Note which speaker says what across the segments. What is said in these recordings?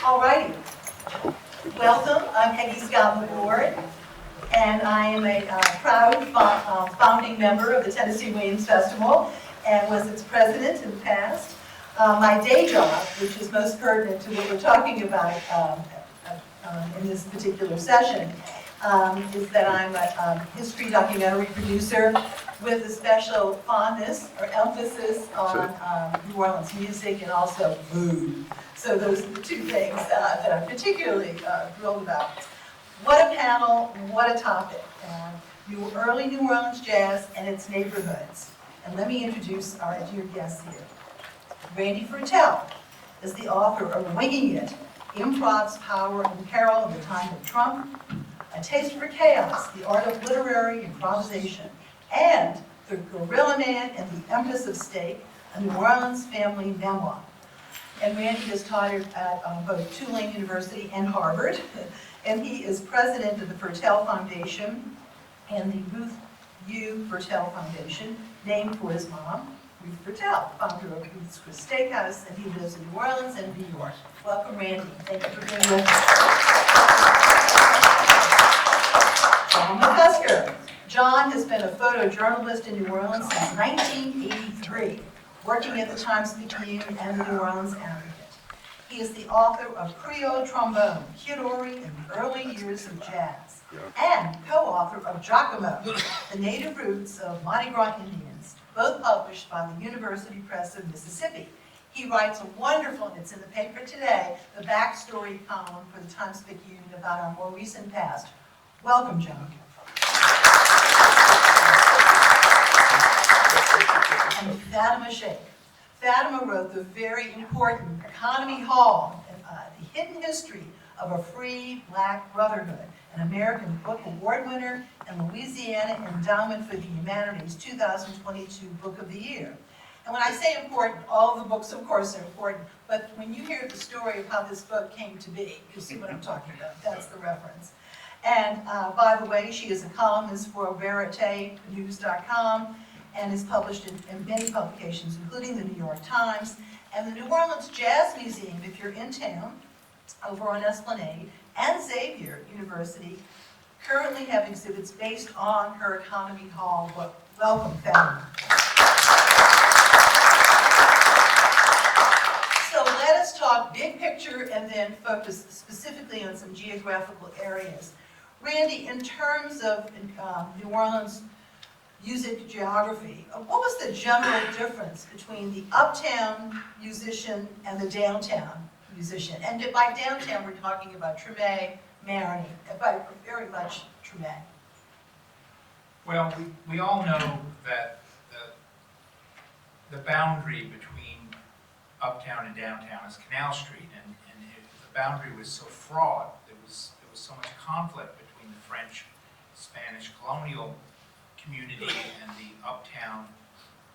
Speaker 1: All righty. Welcome. I'm Peggy Scott Laborde, and I am a proud founding member of the Tennessee Williams Festival and was its president in the past. My day job, which is most pertinent to what we're talking about in this particular session, is that I'm a history documentary producer with a special fondness or emphasis on New Orleans music and also food. So those are the two things that I'm particularly thrilled about. What a panel, what a topic. Early New Orleans jazz and its neighborhoods. And let me introduce our dear guests here. Randy Fertel is the author of Winging It, Improv's Power and Peril in the Time of Trump, A Taste for Chaos, The Art of Literary Improvisation, and The Gorilla Man and the Empress of Steak, a New Orleans family memoir. And Randy has taught at both Tulane University and Harvard, and he is president of the Fertel Foundation and the Ruth U. Fertel Foundation, named for his mom, Ruth Fertel, founder of Ruth's Chris Steakhouse, and he lives in New Orleans and New York. Welcome, Randy. Thank you for being with us. John McCusker. John has been a photojournalist in New Orleans since 1983, working at the Times-Picayune and the New Orleans Advocate. He is the author of Creole Trombone, Kidori in the Early Years of Jazz, and co-author of Giacomo, The Native Roots of Mardi Gras Indians, both published by the University Press of Mississippi. He writes a wonderful, and it's in the paper today, the backstory column for the Times-Picayune about our more recent past. Welcome, John. And Fatima Shaik. Fatima wrote the very important Economy Hall, The Hidden History of a Free Black Brotherhood, an American Book Award winner and Louisiana Endowment for the Humanities 2022 Book of the Year. And when I say important, all of the books, of course, are important, but when you hear the story of how this book came to be, you see what I'm talking about. That's the reference. And by the way, she is a columnist for VeritéNews.com and is published in many publications, including the New York Times. And the New Orleans Jazz Museum, if you're in town, over on Esplanade, and Xavier University, currently have exhibits based on her Economy Hall book. Welcome, Fatima. So let us talk big picture and then focus specifically on some geographical areas. Randy, in terms of New Orleans music geography, what was the general difference between the uptown musician and the downtown musician? And by downtown, we're talking about Treme, Marigny, but very much Treme.
Speaker 2: Well, we all know that the boundary between uptown and downtown is Canal Street, and the boundary was so fraught, there was so much conflict between the French, Spanish colonial community and the uptown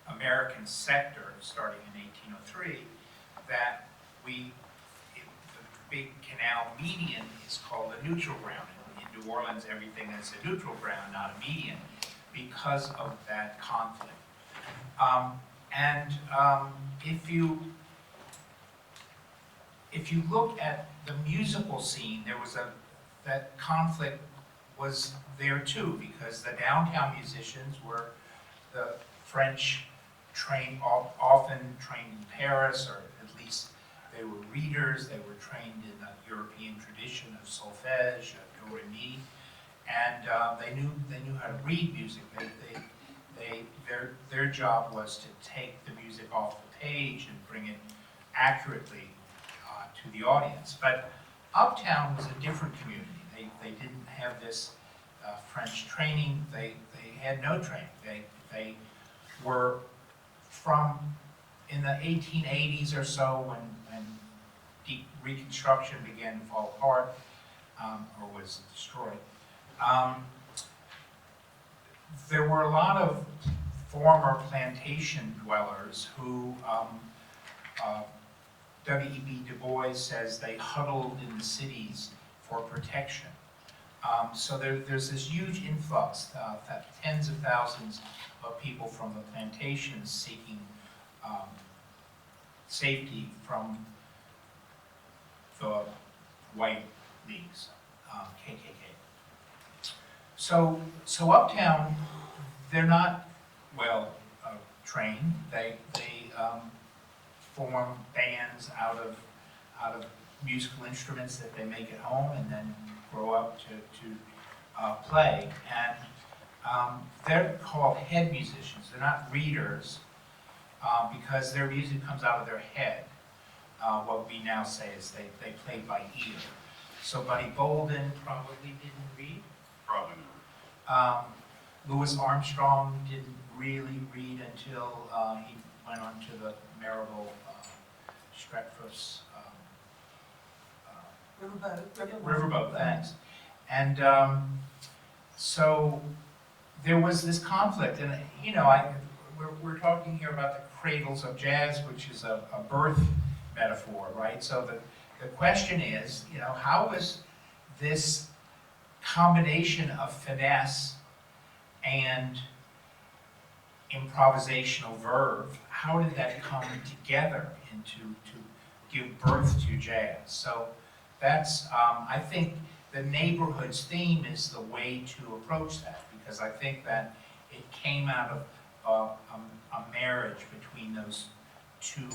Speaker 2: American sector starting in 1803 that the big canal median is called a neutral ground. In New Orleans, everything is a neutral ground, not a median, because of that conflict. If you look at the musical scene, that conflict was there too, because the downtown musicians were the French often trained in Paris, or at least they were readers, they were trained in the European tradition of solfège, do re mi, and they knew how to read music. Their job was to take the music off the page and bring it accurately to the audience. But uptown was a different community. They didn't have this French training. They had no training. They were from in the 1880s or so when deep Reconstruction began to fall apart or was destroyed. There were a lot of former plantation dwellers who W.E.B. Du Bois says they huddled in the cities for protection. So there's this huge influx, tens of thousands of people from the plantations seeking safety from the white leagues, KKK. So Uptown, they're not well trained. They form bands out of musical instruments that they make at home and then grow up to play. And they're called head musicians. They're not readers because their music comes out of their head. What we now say is they play by ear. So Buddy Bolden probably didn't read.
Speaker 3: Probably not.
Speaker 2: Louis Armstrong didn't really read until he went on to the Maribel Streckfuss Riverboat, thanks. And so there was this conflict, and you know, we're talking here about the cradles of jazz, which is a birth metaphor, right? So the question is, you know, how was this combination of finesse and improvisational verve, how did that come together to give birth to jazz? So that's, I think the neighborhood's theme is the way to approach that, because I think that it came out of a marriage between those two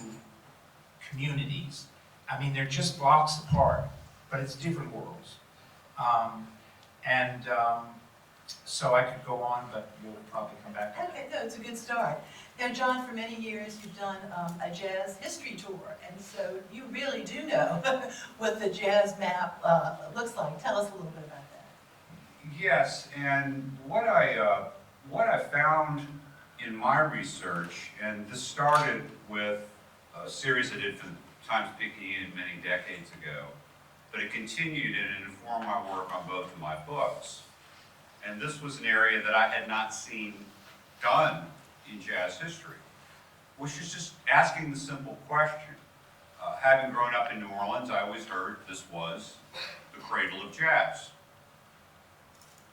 Speaker 2: communities. I mean, they're just blocks apart, but it's different worlds. So I could go on, but we'll probably come back to that.
Speaker 1: Okay, no, it's a good start. Now, John, for many years you've done a jazz history tour, and so you really do know what the jazz map looks like. Tell us a little bit about that.
Speaker 3: Yes, and what I found in my research, and this started with a series I did for the Times-Picayune many decades ago, but it continued and it informed my work on both of my books. And this was an area that I had not seen done in jazz history, which is just asking the simple question. Having grown up in New Orleans, I always heard this was the cradle of jazz.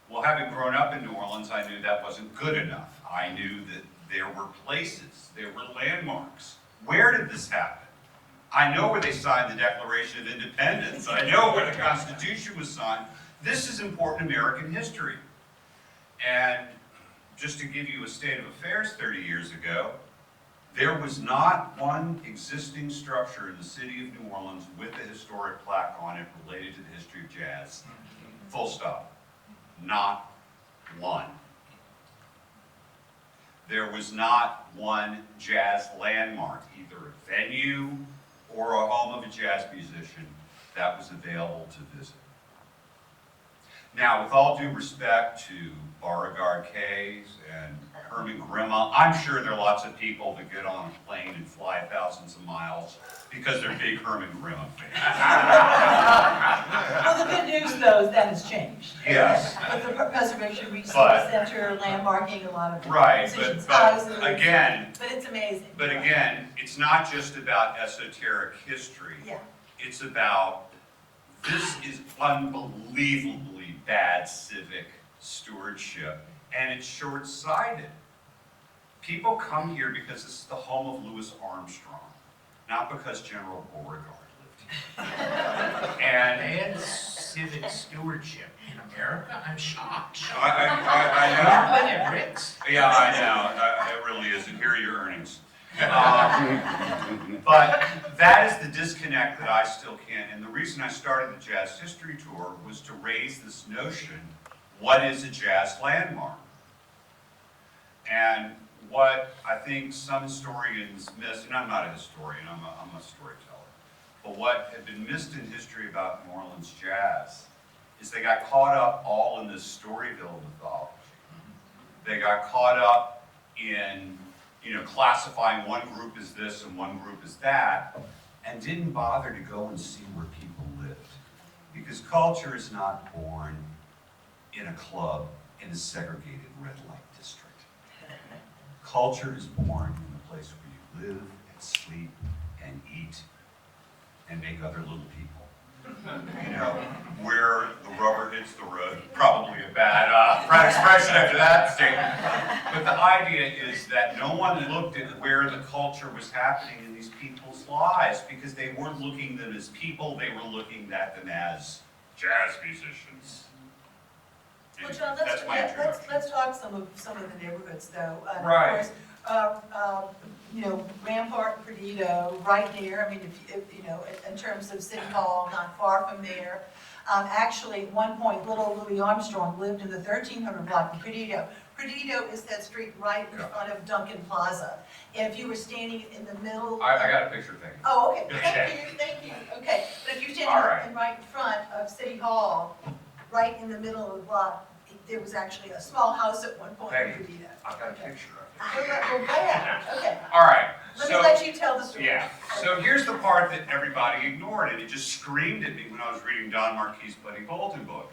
Speaker 3: Well, having grown up in New Orleans, I knew that wasn't good enough. I knew that there were places, there were landmarks. Where did this happen? I know where they signed the Declaration of Independence. I know where the Constitution was signed. This is important American history. And just to give you a state of affairs 30 years ago, there was not one existing structure in the city of New Orleans with a historic plaque on it related to the history of jazz. Full stop. Not one. There was not one jazz landmark, either a venue or a home of a jazz musician that was available to visit. Now, with all due respect to Beauregard Cays and Herman Grimma, I'm sure there are lots of people that get on a plane and fly thousands of miles because they're big Herman Grimma fans.
Speaker 1: Well, the good news, though, is that has changed.
Speaker 3: Yes.
Speaker 1: With the Preservation Resource Center landmarking a lot of
Speaker 3: Right,
Speaker 1: musicians'
Speaker 3: but
Speaker 1: houses.
Speaker 3: again,
Speaker 1: But it's amazing.
Speaker 3: But again, it's not just about esoteric history.
Speaker 1: Yeah.
Speaker 3: It's about, this is unbelievably bad civic stewardship, and it's short-sighted. People come here because this is the home of Louis Armstrong, not because General Beauregard lived here.
Speaker 2: And civic stewardship in America? I'm shocked.
Speaker 3: I know.
Speaker 2: Brooklyn and Ritz.
Speaker 3: Yeah, I know. It really is. And here are your earnings. But that is the disconnect that I still can't. And the reason I started the Jazz History Tour was to raise this notion, what is a jazz landmark? And what I think some historians miss, and I'm not a historian, I'm a storyteller, but what had been missed in history about New Orleans jazz is they got caught up all in this Storyville mythology. They got caught up in, you know, classifying one group as this and one group as that, and didn't bother to go and see where people lived. Because culture is not born in a club in a segregated red light district. Culture is born in the place where you live and sleep and eat and make other little people. You know, where the rubber hits the road. Probably a bad expression after that statement. But the idea is that no one looked at where the culture was happening in these people's lives because they weren't looking at them as people, they were looking at them as jazz musicians.
Speaker 1: Well, John,
Speaker 3: That's my introduction.
Speaker 1: let's talk some of the neighborhoods though.
Speaker 3: Right.
Speaker 1: Of course, you know, Rampart and Perdido, right there. I mean, if you know, in terms of City Hall, not far from there. Actually, at one point, little Louis Armstrong lived in the 1300 block in Perdido. Perdido is that street right in front of Duncan Plaza. And if you were standing in the middle.
Speaker 3: I got a picture thing.
Speaker 1: Oh, okay, thank you, okay. But if you're standing right in front of City Hall, right in the middle of the block, there was actually a small house at one point in Perdido.
Speaker 3: I've got a picture of it.
Speaker 1: Well, go ahead, okay.
Speaker 3: All right.
Speaker 1: Let me let you tell the story.
Speaker 3: Yeah, so here's the part that everybody ignored, and it just screamed at me when I was reading Don Marquis' Buddy Bolden book.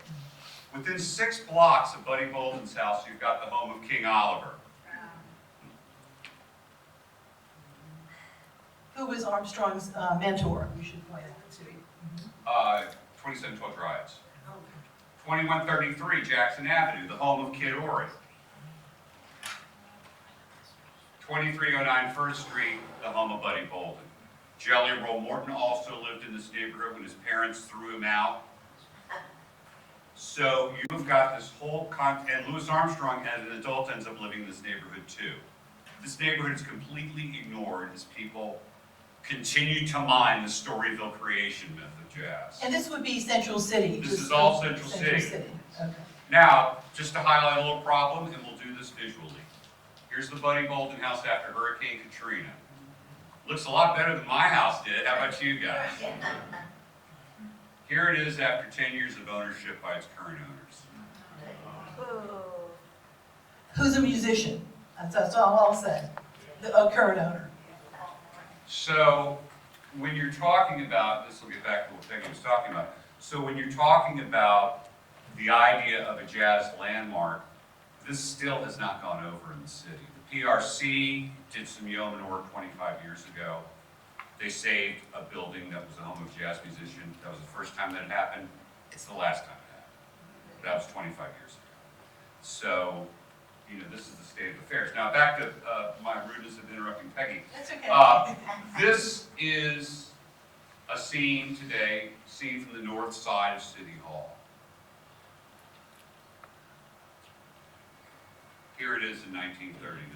Speaker 3: Within 6 blocks of Buddy Bolden's house, you've got the home of King Oliver.
Speaker 1: Who was Armstrong's mentor, we should point out too.
Speaker 3: 2712 Riots. 2133 Jackson Avenue, the home of Kid Ory. 2309 First Street, the home of Buddy Bolden. Jelly Roll Morton also lived in this neighborhood when his parents threw him out. So you've got this whole and Louis Armstrong as an adult ends up living in this neighborhood too. This neighborhood is completely ignored as people continue to mine the Storyville creation myth of jazz.
Speaker 1: And this would be Central City.
Speaker 3: This is all Central City.
Speaker 1: Okay.
Speaker 3: Now, just to highlight a little problem, and we'll do this visually. Here's the Buddy Bolden house after Hurricane Katrina. Looks a lot better than my house did. How about you guys? Here it is after 10 years of ownership by its current owners.
Speaker 1: Who's a musician? That's all I'll say. The current owner.
Speaker 3: So, when you're talking about, this will get back to what Peggy was talking about. So when you're talking about the idea of a jazz landmark, this still has not gone over in the city. The PRC did some yeoman work 25 years ago. They saved a building that was the home of a jazz musician. That was the first time that it happened. It's the last time it happened. That was 25 years ago. So, you know, this is the state of affairs. Now back to my rudeness of interrupting Peggy.
Speaker 1: That's okay.
Speaker 3: This is a scene today, seen from the north side of City Hall. Here it is in 1939.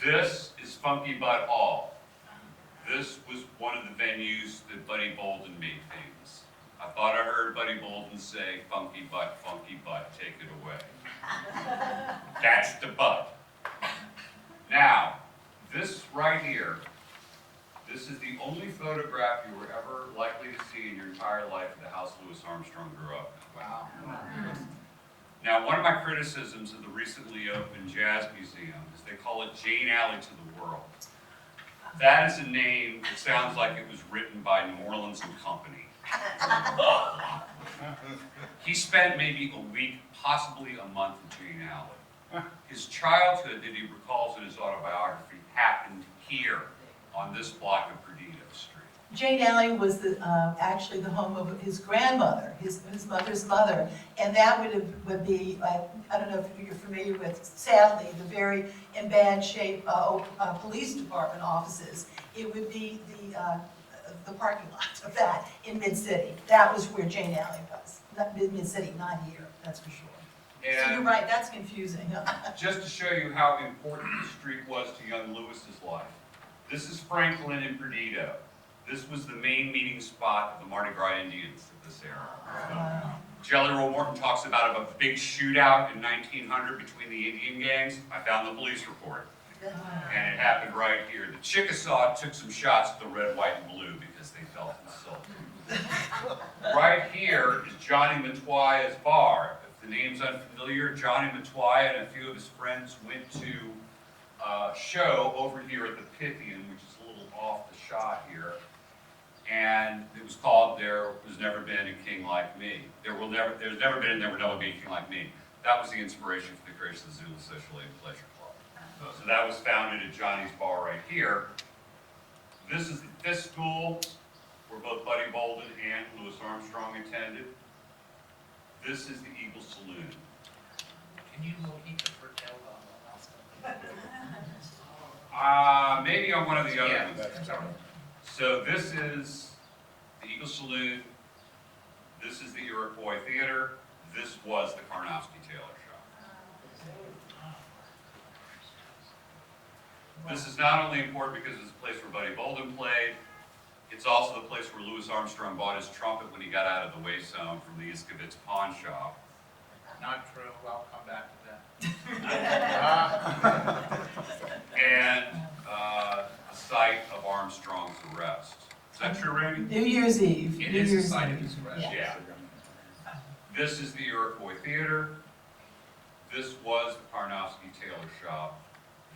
Speaker 3: This is Funky Butt Hall. This was one of the venues that Buddy Bolden made famous. I thought I heard Buddy Bolden say, funky butt, take it away. That's the butt. Now, this right here, this is the only photograph you were ever likely to see in your entire life of the house Louis Armstrong grew up in. Wow. Now, one of my criticisms of the recently opened Jazz Museum is they call it Jane Alley to the World. That is a name that sounds like it was written by New Orleans and Company. He spent maybe a week, possibly a month in Jane Alley. His childhood that he recalls in his autobiography happened here on this block of Perdido Street.
Speaker 1: Jane Alley was actually the home of his grandmother, his mother's mother, and that would be, I don't know if you're familiar with, sadly, the very in bad shape police department offices. It would be the parking lot of that in Mid-City. That was where Jane Alley was. Not Mid-City, not here, that's for sure.
Speaker 3: And
Speaker 1: so you're right, that's confusing.
Speaker 3: Just to show you how important the street was to young Lewis's life. This is Franklin in Perdido. This was the main meeting spot of the Mardi Gras Indians of this era. Jelly Roll Morton talks about a big shootout in 1900 between the Indian gangs. I found the police report. And it happened right here. The Chickasaw took some shots at the red, white, and blue because they felt insulted. Right here is Johnny Matoya's bar. If the name's unfamiliar, Johnny Matoya and a few of his friends went to a show over here at the Pythian, which is a little off the shot here. And it was called There Was Never Been a King Like Me. There's never been and there will never be a king like me. That was the inspiration for the creation of the Zulu Social Aid Pleasure Club. So that was founded at Johnny's Bar right here. This is the Fisk School, where both Buddy Bolden and Louis Armstrong attended. This is the Eagle Saloon.
Speaker 2: Can you locate the Fertel
Speaker 3: Maybe on one of the other
Speaker 2: Yeah,
Speaker 3: ones.
Speaker 2: that's all right.
Speaker 3: So this is the Eagle Salute, this is the Iroquois Theater, this was the Karnofsky Tailor Shop. This is not only important because it's a place where Buddy Bolden played, it's also the place where Louis Armstrong bought his trumpet when he got out of the way zone from the Iskavitz pawn shop.
Speaker 2: Not true, I'll come back to that.
Speaker 3: And the site of Armstrong's arrest. Is that true, Randy?
Speaker 1: New Year's Eve.
Speaker 2: It
Speaker 1: New
Speaker 2: is the
Speaker 1: Year's
Speaker 2: site
Speaker 1: Eve.
Speaker 2: of his arrest.
Speaker 1: Yeah.
Speaker 3: Yeah. This is the Iroquois Theater. This was the Karnofsky Tailor Shop.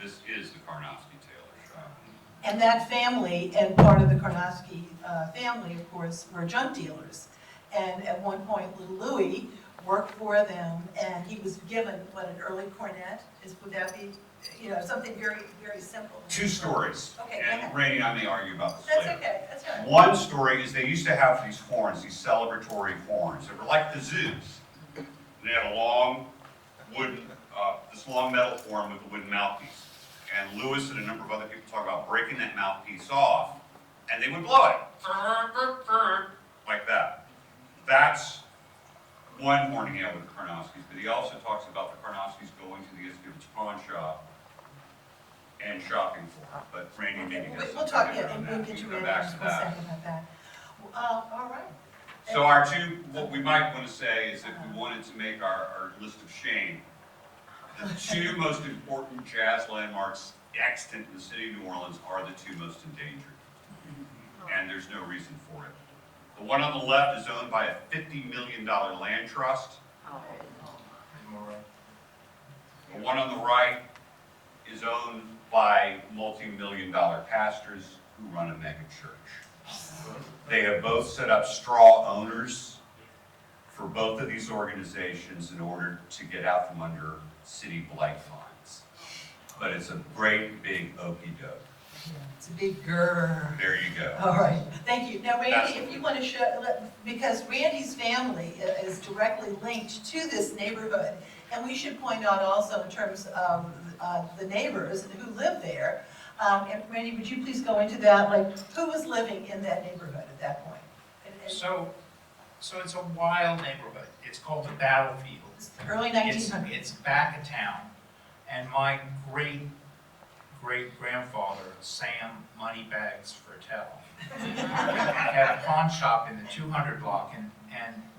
Speaker 3: This is the Karnofsky Tailor Shop.
Speaker 1: And that family, and part of the Karnofsky family, of course, were junk dealers. And at one point, little Louis worked for them, and he was given, what, an early cornet? Would that be, something very, very simple?
Speaker 3: Two stories.
Speaker 1: Okay, go
Speaker 3: And
Speaker 1: ahead.
Speaker 3: Randy and I may argue about this
Speaker 1: That's
Speaker 3: later.
Speaker 1: okay, that's all right.
Speaker 3: One story is they used to have these horns, these celebratory horns. They were like the zoos. They had a long wooden, this long metal horn with a wooden mouthpiece. And Lewis and a number of other people talk about breaking that mouthpiece off, and they would blow it. Like that. That's one horn he had with the Karnofskys, but he also talks about the Karnofskys going to the Iskavitz pawn shop and shopping for it. But Randy maybe has
Speaker 1: We'll
Speaker 3: something
Speaker 1: talk,
Speaker 3: to
Speaker 1: yeah,
Speaker 3: on
Speaker 1: and
Speaker 3: that.
Speaker 1: we'll
Speaker 3: We
Speaker 1: get
Speaker 3: can
Speaker 1: you
Speaker 3: come
Speaker 1: in
Speaker 3: back
Speaker 1: for
Speaker 3: to
Speaker 1: a
Speaker 3: that.
Speaker 1: second about that. All right.
Speaker 3: So our two, what we might want to say is if we wanted to make our list of shame, the two most important jazz landmarks extant in the city of New Orleans are the two most endangered. And there's no reason for it. The one on the left is owned by a $50 million land trust. The one on the right is owned by multi-million-dollar pastors who run a mega church. They have both set up straw owners for both of these organizations in order to get out from under city blight fines. But it's a great big okey-doke.
Speaker 1: Yeah, it's a big grrr.
Speaker 3: There you go.
Speaker 1: All right, thank you. Now, Randy,
Speaker 3: That's-
Speaker 1: if you want to show, because Randy's family is directly linked to this neighborhood, and we should point out also in terms of the neighbors who live there. And Randy, would you please go into that, like, who was living in that neighborhood at that point? And
Speaker 2: So it's a wild neighborhood. It's called the Battlefield.
Speaker 1: it's the early
Speaker 2: It's
Speaker 1: 1900s.
Speaker 2: it's back of town. And my great-great-grandfather, Sam Moneybags Fertel, had a pawn shop in the 200 block and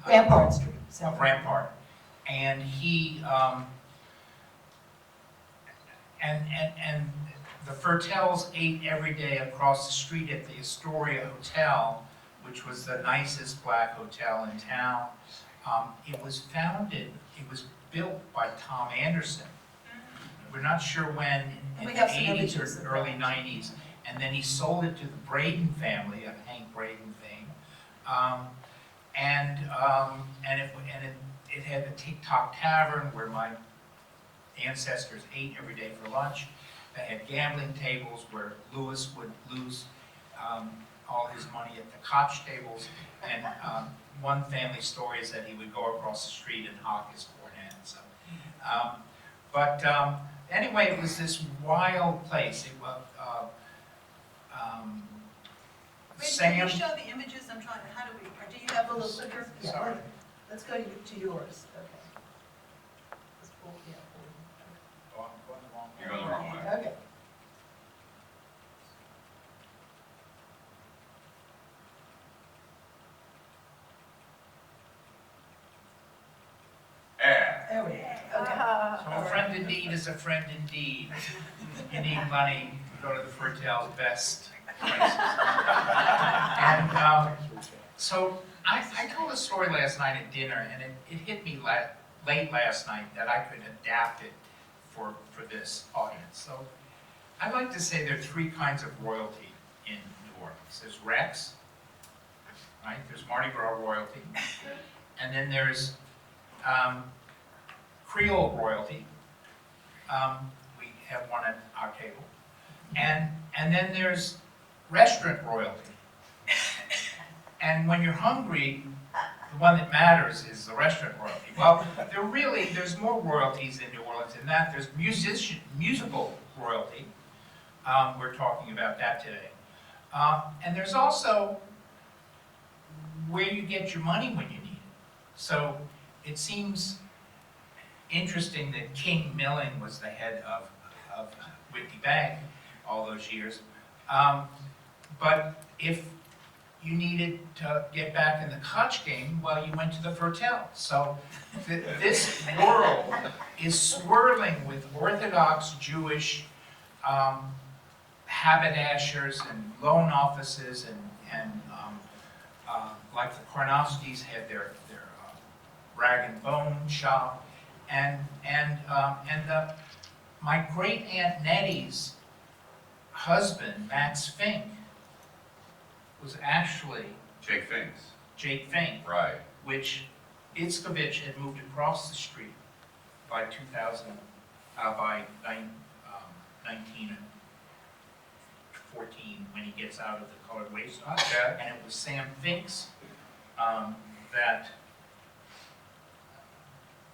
Speaker 1: Rampart Street.
Speaker 2: of Rampart. And he, and the Fertels ate every day across the street at the Astoria Hotel, which was the nicest black hotel in town. It was built by Tom Anderson. We're not sure when, in
Speaker 1: We
Speaker 2: the
Speaker 1: have some
Speaker 2: 80s
Speaker 1: images of
Speaker 2: or early
Speaker 1: that.
Speaker 2: 90s. And then he sold it to the Braden family of Hank Braden fame. It had the Tick-Tock Tavern where my ancestors ate every day for lunch. They had gambling tables where Lewis would lose all his money at the Koch tables. And one family story is that he would go across the street and hawk his cornet. So, anyway, it was this wild place. It was,
Speaker 1: Randy,
Speaker 2: Sam.
Speaker 1: can you show the images? I'm trying, how do we, or do you have a little clicker? Yeah,
Speaker 2: Sorry.
Speaker 1: Let's go to yours, okay. Let's pull, yeah, pull.
Speaker 3: You're going the wrong way.
Speaker 1: Okay.
Speaker 3: Yeah.
Speaker 1: There we go, okay.
Speaker 2: So a friend indeed is a friend indeed. You need money, go to the Fertel's best places. And so I told a story last night at dinner, and it hit me late last night that I could adapt it for this audience. So I like to say there are three kinds of royalty in New Orleans. There's Rex, right? There's Mardi Gras royalty. And then there's Creole royalty. We have one at our table. And then there's restaurant royalty. And when you're hungry, the one that matters is the restaurant royalty. Well, there's more royalties in New Orleans than that. There's musical royalty. We're talking about that today. And there's also where you get your money when you need it. So it seems interesting that King Milling was the head of Whitney Bank all those years. But if you needed to get back in the Koch game, well, you went to the Fertel. So this world is swirling with Orthodox Jewish haberdashers and loan offices, and like the Karnofskys had their rag and bone shop, and my great aunt Nettie's husband, Max Fink, was actually
Speaker 3: Jake Finks.
Speaker 2: Jake Fink,
Speaker 3: Right.
Speaker 2: which Itzkovich had moved across the street by 1914 when he gets out of the colored waste.
Speaker 3: Okay.
Speaker 2: And it was Sam Fink's that.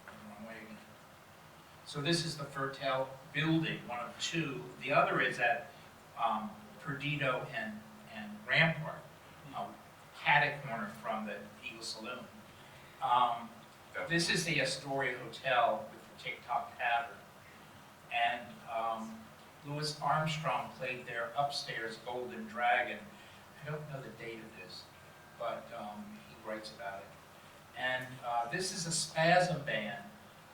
Speaker 2: Wrong way again. So this is the Fertel building, one of two. The other is at Perdido and Rampart, cat corner from the Eagle Saloon. This is the Astoria Hotel with the Tick-Tock Tavern. And Louis Armstrong played their upstairs Golden Dragon. I don't know the date of this, but he writes about it. And this is a spasm band.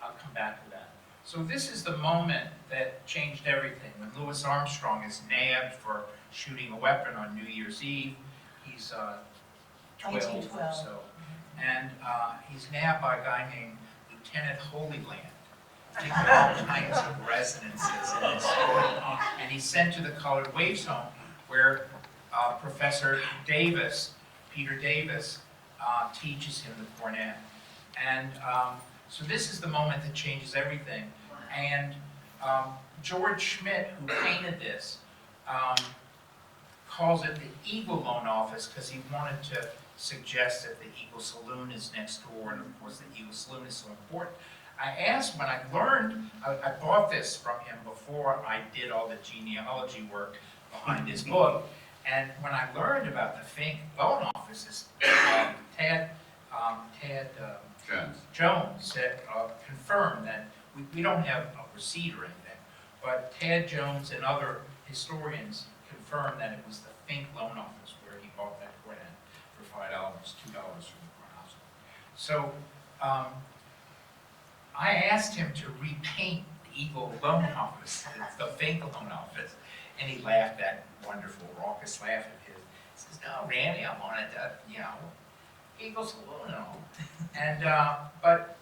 Speaker 2: I'll come back to that. So this is the moment that changed everything. When Louis Armstrong is nabbed for shooting a weapon on New Year's Eve, he's 12 or
Speaker 1: 1912.
Speaker 2: so. And he's nabbed by a guy named Lieutenant Holyland. He did all kinds of resonances in this story. And he's sent to the Colored Waves home, where Professor Davis, Peter Davis, teaches him the cornet. And so this is the moment that changes everything. And George Schmidt, who painted this, calls it the Eagle Loan Office because he wanted to suggest that the Eagle Saloon is next door, and of course the Eagle Saloon is so important. I asked when I learned, I bought this from him before I did all the genealogy work behind his book, and when I learned about the Fink Loan Offices, Tad Jones said, confirmed that we don't have a receipt or anything, but Tad Jones and other historians confirmed that it was the Fink Loan Office where he bought that cornet for $5, $2 from the Karnofsky. So I asked him to repaint the Eagle Loan Office, the Fink Loan Office, and he laughed that wonderful, raucous laugh of his. He says, "No, Randy, I wanted to, Eagle Saloon and all." And, but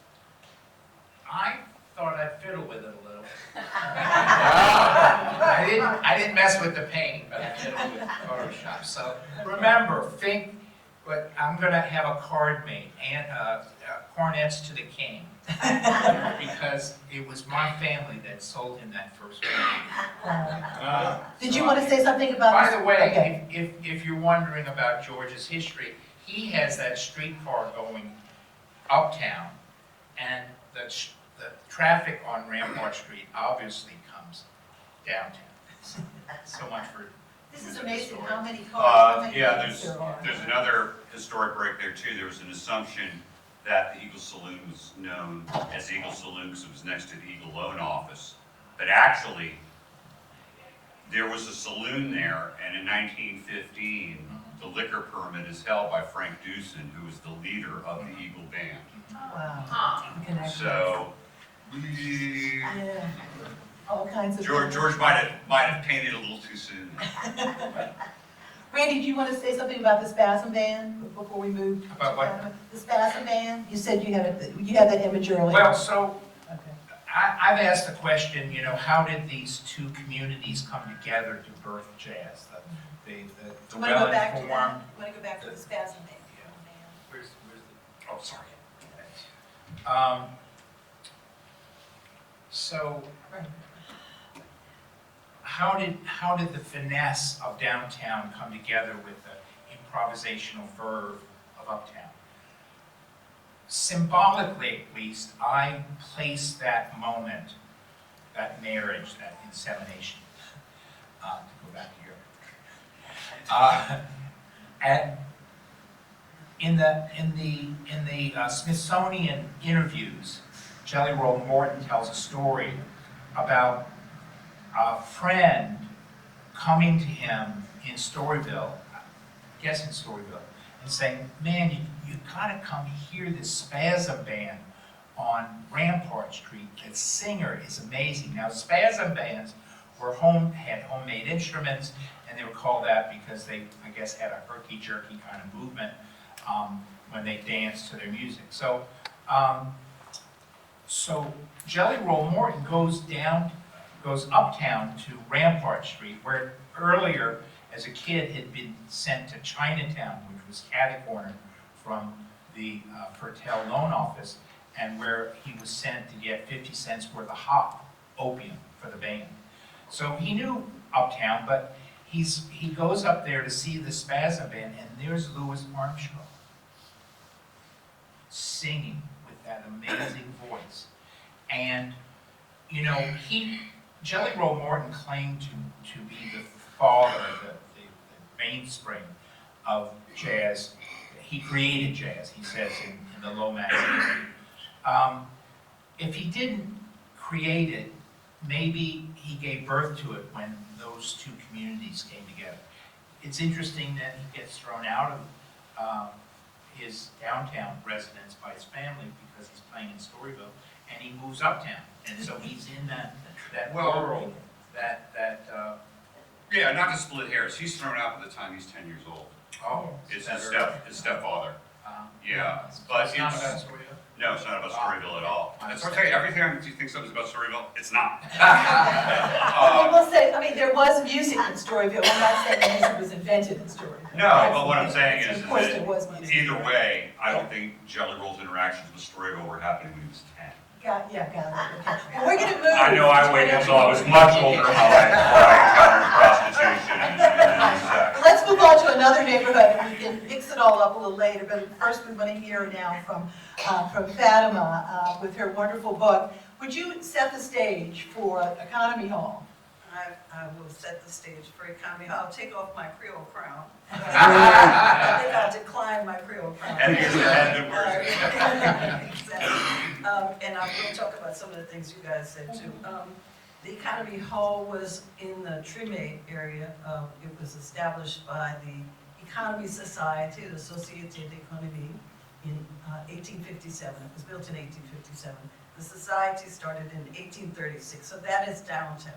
Speaker 2: I thought I'd fiddle with it a little. I didn't mess with the paint, but I fiddled with Photoshop. So remember, Fink, but I'm gonna have a card made, and cornets to the king, because it was my family that sold him that first one.
Speaker 1: Did you want to say something about
Speaker 2: By
Speaker 1: this?
Speaker 2: the way,
Speaker 1: Okay.
Speaker 2: if you're wondering about George's history, he has that streetcar going uptown, and the traffic on Rampart Street obviously comes downtown. So much for.
Speaker 1: This is amazing how many cars, how many
Speaker 3: Yeah,
Speaker 1: names there are.
Speaker 3: there's another historic break there too. There was an assumption that the Eagle Saloon was known as Eagle Saloon because it was next to the Eagle Loan Office. But actually, there was a saloon there, and in 1915, the liquor permit is held by Frank Dewson, who was the leader of the Eagle Band.
Speaker 1: Wow. Connections.
Speaker 3: So,
Speaker 1: Yeah. All kinds of.
Speaker 3: George might have painted a little too soon.
Speaker 1: Randy, do you want to say something about the spasm band before we move?
Speaker 2: About what?
Speaker 1: The spasm band? You said you had that image earlier.
Speaker 2: Well, so
Speaker 1: Okay.
Speaker 2: I've asked the question, how did these two communities come together to birth jazz? The
Speaker 1: Want to go back to that?
Speaker 2: well-informed.
Speaker 1: Want to go back to the spasm band?
Speaker 2: Where's the, oh, sorry. So, how did the finesse of downtown come together with the improvisational verve of uptown? symbolically at least, I place that moment, that marriage, that insemination, to go back here, in the Smithsonian interviews, Jelly Roll Morton tells a story about a friend coming to him in Storyville, I guess in Storyville, and saying, man, you gotta come hear this Spasm band on Rampart Street. The singer is amazing. Now, Spasm bands had homemade instruments, and they were called that because they, I guess, had a herky-jerky kind of movement when they danced to their music. So, Jelly Roll Morton goes uptown to Rampart Street, where earlier, as a kid, had been sent to Chinatown, which was catty-cornered from the Fertel loan office, and where he was sent to get 50 cents worth of opium for the band. So he knew uptown, but he goes up there to see the Spasm band, and there's Louis Armstrong singing with that amazing voice. And, you know, Jelly Roll Morton claimed to be the father, the mainspring of jazz. He created jazz, he says in the Lomax interview. If he didn't create it, maybe he gave birth to it when those two communities came together. It's interesting that he gets thrown out of his downtown residence by his family because he's playing in Storyville, and he moves uptown. And so he's in that world,
Speaker 3: Yeah, not to split hairs, he's thrown out by the time he's 10 years old.
Speaker 2: Oh.
Speaker 3: It's his stepfather. Yeah, but
Speaker 2: It's not about Storyville?
Speaker 3: No, it's not about Storyville at all. That's okay, everything you think something's about Storyville, it's not.
Speaker 1: I will say, I mean, there was music in Storyville. I'm not saying music was invented in Storyville.
Speaker 3: No, but what I'm saying is
Speaker 1: Of course there was
Speaker 3: that
Speaker 1: music.
Speaker 3: either way, I don't think Jelly Roll's interactions with Storyville were happening when he was 10.
Speaker 1: Got it. Okay. Well, we're gonna move.
Speaker 3: I know I waited until I was much older before I encountered prostitution and sex.
Speaker 1: Let's move on to another neighborhood, and we can mix it all up a little later, but first we want to hear now from Fatima with her wonderful book. Would you set the stage for Economy Hall?
Speaker 4: I will set the stage for Economy Hall. I'll take off my Creole crown. I think I'll decline my Creole crown.
Speaker 3: And here's the head that wears it.
Speaker 4: Exactly. And I'm going to talk about some of the things you guys said too. The Economy Hall was in the Treme area. It was established by the Economy Society, the Société d'Économie, in 1857. It was built in 1857. The society started in 1836, so that is downtown.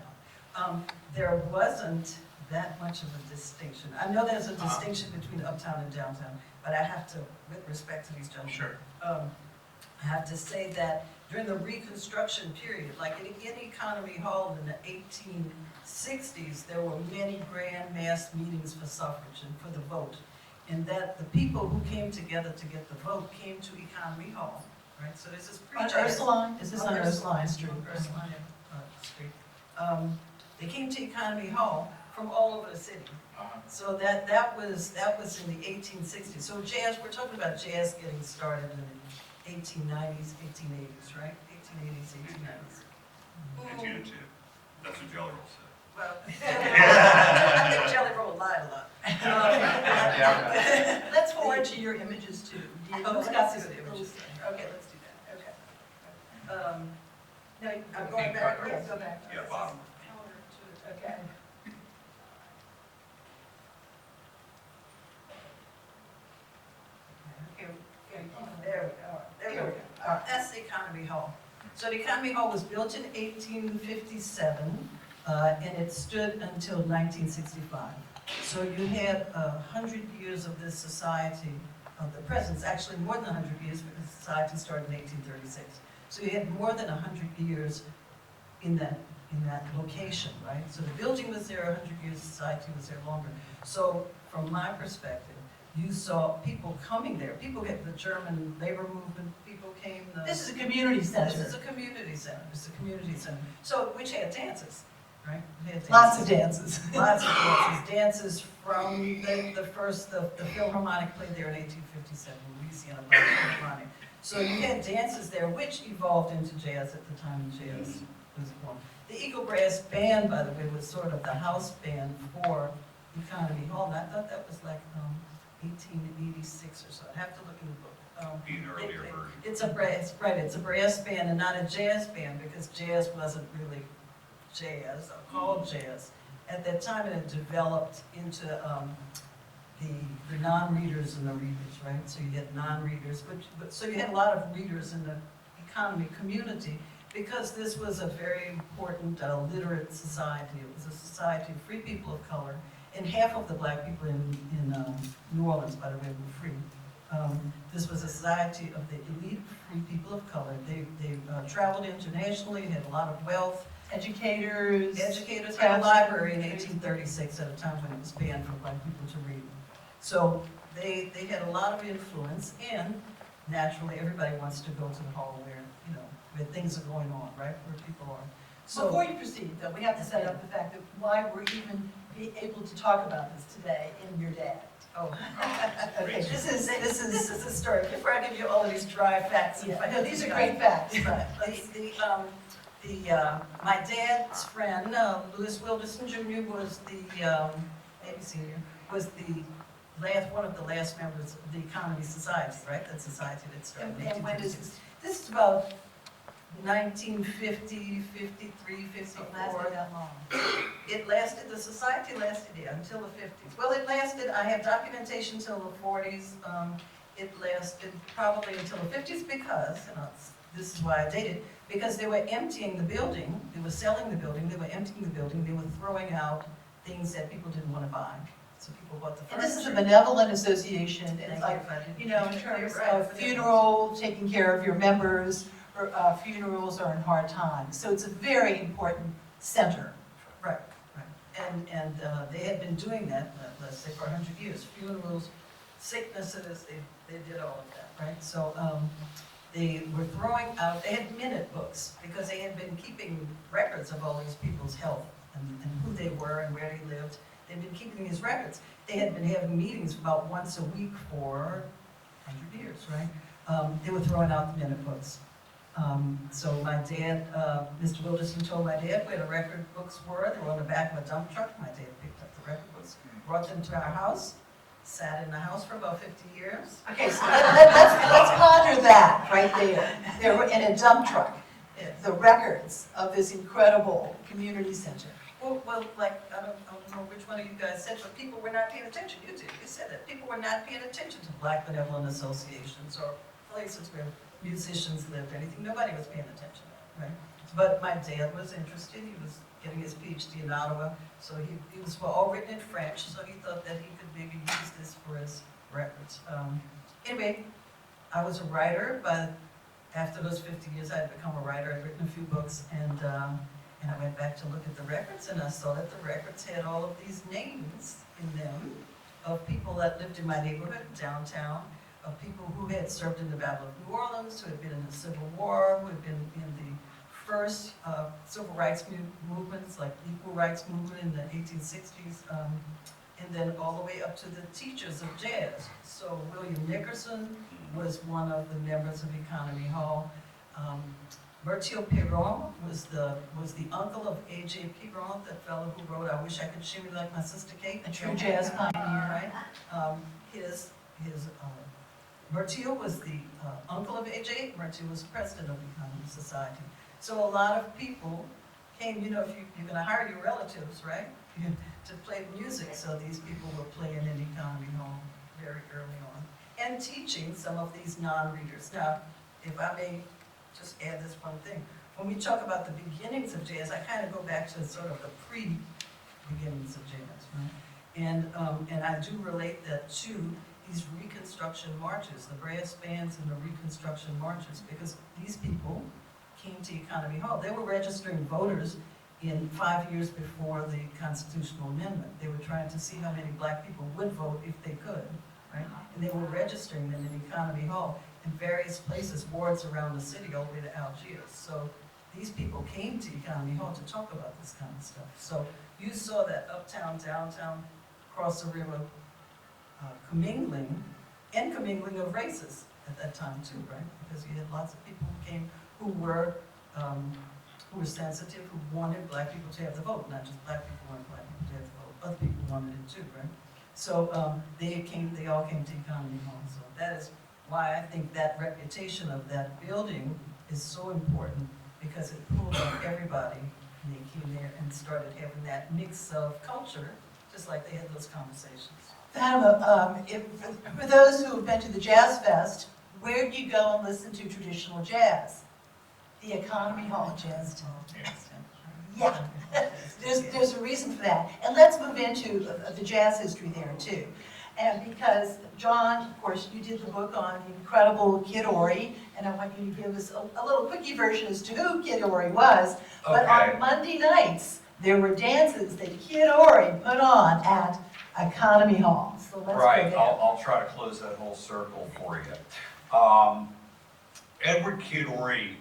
Speaker 4: There wasn't that much of a distinction. I know there's a distinction between uptown and downtown, but I have to, with respect to these gentlemen,
Speaker 2: Sure.
Speaker 4: I have to say that during the Reconstruction period, like in Economy Hall in the 1860s, there were many grand mass meetings for suffrage and for the vote. And that the people who came together to get the vote came to Economy Hall, right? So this is
Speaker 1: On
Speaker 4: pre-jazz.
Speaker 1: Ursuline? Is this on Ursuline Street?
Speaker 4: Ursuline Street. They came to Economy Hall from all over the city. So that was in the 1860s. So jazz, we're talking about jazz getting started in the 1890s, 1880s, right? 1880s, 1890s.
Speaker 3: 1902. That's what Jelly Roll said.
Speaker 4: Well, I think Jelly Roll lied a lot.
Speaker 1: Let's forward to your images too.
Speaker 4: Who's got these images? Okay, let's do that, okay.
Speaker 1: No,
Speaker 4: I'm going back.
Speaker 1: Yes, go back.
Speaker 3: Yeah, bottom.
Speaker 1: Okay.
Speaker 4: There we go. That's the Economy Hall. So the Economy Hall was built in 1857, and it stood until 1965. So you had 100 years of this society, of the presence, actually more than 100 years, because the society started in 1836. So you had more than 100 years in that location, right? So the building was there 100 years, society was there longer. So from my perspective, you saw people coming there. People had the German labor movement, people came.
Speaker 1: This is a community center.
Speaker 4: This is a community center. It's a community center. So, which had dances, right? We had
Speaker 1: Lots of
Speaker 4: dances.
Speaker 1: dances.
Speaker 4: Lots of dances. Dances from the Philharmonic played there in 1857, Louisiana Philharmonic. So you had dances there, which evolved into jazz at the time jazz was born. The Eagle Brass Band, by the way, was sort of the house band for Economy Hall, and I thought that was like 1886 or so. I'd have to look in the book.
Speaker 3: Be an earlier version.
Speaker 4: It's a brass, right, it's a brass band and not a jazz band, because jazz wasn't really jazz, or called jazz. At that time, it had developed into the non-readers and the readers, right? So you had non-readers, so you had a lot of readers in the economy community, because this was a very important literate society. It was a society of free people of color, and half of the black people in New Orleans, by the way, were free. This was a society of the elite free people of color. They traveled internationally, had a lot of wealth.
Speaker 1: Educators.
Speaker 4: Educators had a library in 1836 at a time when it was banned for black people to read. So they had a lot of influence, and naturally everybody wants to go to the hall where, where things are going on, right, where people are. So
Speaker 1: Before you proceed, though, we have to set up the fact that why we're even able to talk about this today in your dad.
Speaker 4: Oh,
Speaker 1: Okay,
Speaker 4: this is a story. Before I give you all of these dry facts.
Speaker 1: Yeah, no, these are great facts.
Speaker 4: Right. My dad's friend, Louis Wilderson Jr. was maybe senior, was one of the last members of the Economy Society, right? That society that started in
Speaker 1: And when is
Speaker 4: 1856. This is about 1950, 53, 54.
Speaker 1: that long.
Speaker 4: It lasted, the society lasted, until the 50s. Well, it lasted, I have documentation till the 40s. It lasted probably until the 50s because, this is why I date it, because they were emptying the building, they were selling the building, they were emptying the building, they were throwing out things that people didn't want to buy. So people bought the
Speaker 1: And
Speaker 4: furniture.
Speaker 1: this is a benevolent association, and it's
Speaker 4: Thank
Speaker 1: like,
Speaker 4: you, if I didn't-
Speaker 1: in terms
Speaker 4: You're right,
Speaker 1: of funeral, taking care of your members, or, funerals are in hard times. So it's a very important center.
Speaker 4: Right. And they had been doing that, let's say, for 100 years. Funerals, sicknesses, they did all of that, right? So they were throwing out, they had minute books, because they had been keeping records of all these people's health and who they were and where they lived. They'd been keeping these records. They had been having meetings about once a week for 100 years, right? They were throwing out the minute books. So my dad, Mr. Wilderson told my dad where the record books were. They were on the back of a dump truck. My dad picked up the record books, brought them to our house, sat in the house for about 50 years.
Speaker 1: Okay, so let's ponder that right there. They were in a dump truck,
Speaker 4: Yes.
Speaker 1: the records of this incredible community center.
Speaker 4: Well, like, I don't know which one of you guys said, but people were not paying attention. You did, you said that. People were not paying attention to Black benevolent associations or places where musicians lived, anything. Nobody was paying attention, right? But my dad was interested. He was getting his PhD in Ottawa, so he was all written in French, so he thought that he could maybe use this for his records. Anyway, I was a writer, but after those 50 years, I had become a writer. I'd written a few books, and I went back to look at the records, and I saw that the records had all of these names in them of people that lived in my neighborhood, downtown, of people who had served in the Battle of New Orleans, who had been in the Civil War, who had been in the first civil rights movements, like equal rights movement in the 1860s, and then all the way up to the teachers of jazz. So William Nickerson was one of the members of Economy Hall. Berthiaud Perron was the uncle of A.J. Perron, that fellow who wrote "I Wish I Could Shimmy Like My Sister Kate."
Speaker 1: A true jazz pioneer.
Speaker 4: Right? Berthiaud was the uncle of A.J. Berthiaud was president of the Economy Society. So a lot of people came, if you're going to hire your relatives, right, to play music. So these people were playing in Economy Hall very early on and teaching some of these non-readers. Now, if I may just add this one thing. When we talk about the beginnings of jazz, I kind of go back to sort of the pre-beginnings of jazz, right? And I do relate that to these Reconstruction marches, the brass bands and the Reconstruction marches, because these people came to Economy Hall. They were registering voters in 5 years before the constitutional amendment. They were trying to see how many black people would vote if they could, right? And they were registering them in Economy Hall in various places, wards around the city, all the way to Algiers. So these people came to Economy Hall to talk about this kind of stuff. So you saw that uptown, downtown, across the river commingling of races at that time too, right? Because you had lots of people who came who were sensitive, who wanted black people to have the vote. Not just black people wanted black people to have the vote, other people wanted it too, right? So they all came to Economy Hall. So that is why I think that reputation of that building is so important, because it pulled up everybody, and they came there and started having that mix of culture, just like they had those conversations.
Speaker 1: Fatima, for those who have been to the Jazz Fest, where do you go and listen to traditional jazz? The Economy Hall Jazz Tent. Yeah, there's a reason for that. And let's move into the jazz history there too. And because, John, of course, you did the book on the incredible Kid Ory, and I want you to give us a little quickie version as to who Kid Ory was. But on Monday nights, there were dances that Kid Ory put on at Economy Hall. So let's
Speaker 3: Right,
Speaker 1: go there.
Speaker 3: I'll try to close that whole circle for you. Edward Kid Ory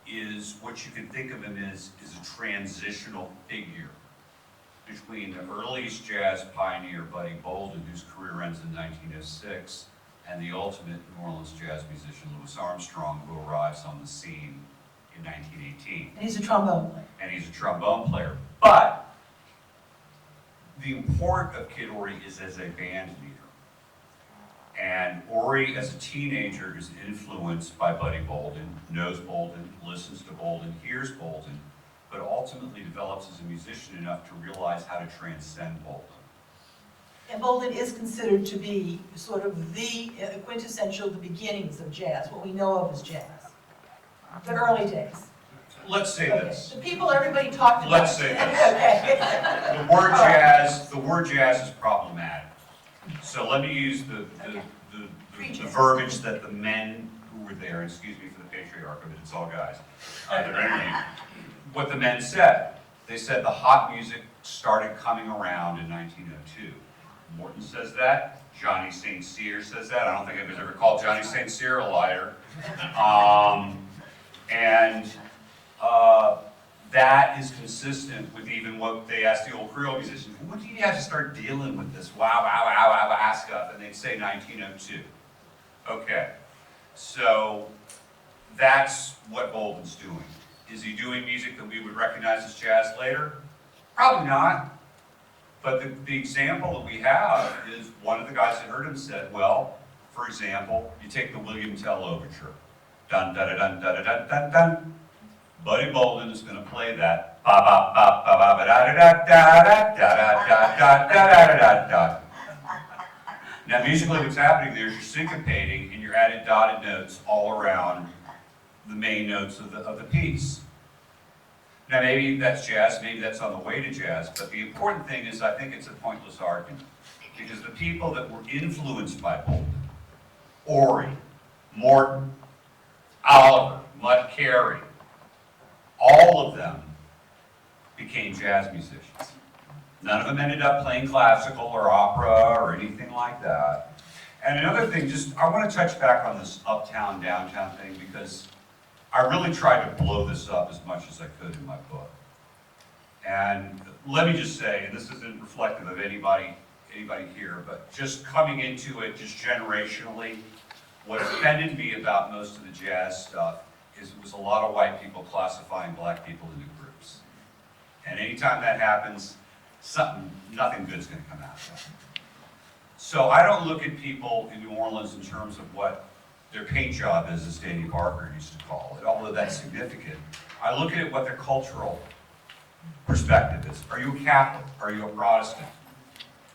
Speaker 3: is what you can think of him as is a transitional figure between the earliest jazz pioneer, Buddy Bolden, whose career ends in 1906, and the ultimate New Orleans jazz musician, Louis Armstrong, who arrives on the scene in 1918.
Speaker 1: And he's a trombone player.
Speaker 3: And he's a trombone player. But the import of Kid Ory is as a band leader. And Ory, as a teenager, is influenced by Buddy Bolden, knows Bolden, listens to Bolden, hears Bolden, but ultimately develops as a musician enough to realize how to transcend Bolden.
Speaker 1: And Bolden is considered to be sort of the quintessential, the beginnings of jazz, what we know of as jazz. The early days.
Speaker 3: Let's say
Speaker 1: Okay.
Speaker 3: this.
Speaker 1: The people everybody talked about.
Speaker 3: Let's say this.
Speaker 1: Okay.
Speaker 3: The word jazz is problematic. So let me use the verbiage that the men who were there, excuse me for the patriarch of it, it's all guys, that are interviewed, what the men said. They said the hot music started coming around in 1902. Morton says that. Johnny St. Cyr says that. I don't think I've ever called Johnny St. Cyr a liar. That is consistent with even what they asked the old Creole musicians. When do you have to start dealing with this wow, wow, wow, wow, wow stuff? And they'd say 1902. Okay, so that's what Bolden's doing. Is he doing music that we would recognize as jazz later? Probably not. But the example that we have is one of the guys that heard him said, well, for example, you take the William Tell Overture. Dun, da, da, dun, da, da, dun, dun, dun. Buddy Bolden is going to play that. Ba, ba, ba, ba, ba, ba, da, da, da, da, da, da, da, da, da, da, da. Now, musically, what's happening there is you're syncopating and you're adding dotted notes all around the main notes of the piece. Now, maybe that's jazz, maybe that's on the way to jazz, but the important thing is I think it's a pointless argument. Because the people that were influenced by Bolden, Ory, Morton, Oliver, Mutt Carey, all of them became jazz musicians. None of them ended up playing classical or opera or anything like that. And another thing, I want to touch back on this uptown, downtown thing because I really tried to blow this up as much as I could in my book. And let me just say, and this isn't reflective of anybody here, but just coming into it, just generationally, what offended me about most of the jazz stuff is it was a lot of white people classifying black people into groups. And anytime that happens, nothing good's going to come out of that. So I don't look at people in New Orleans in terms of what their paint job is, as Danny Barker used to call it, although that's significant. I look at it what their cultural perspective is. Are you a Catholic? Are you a Protestant?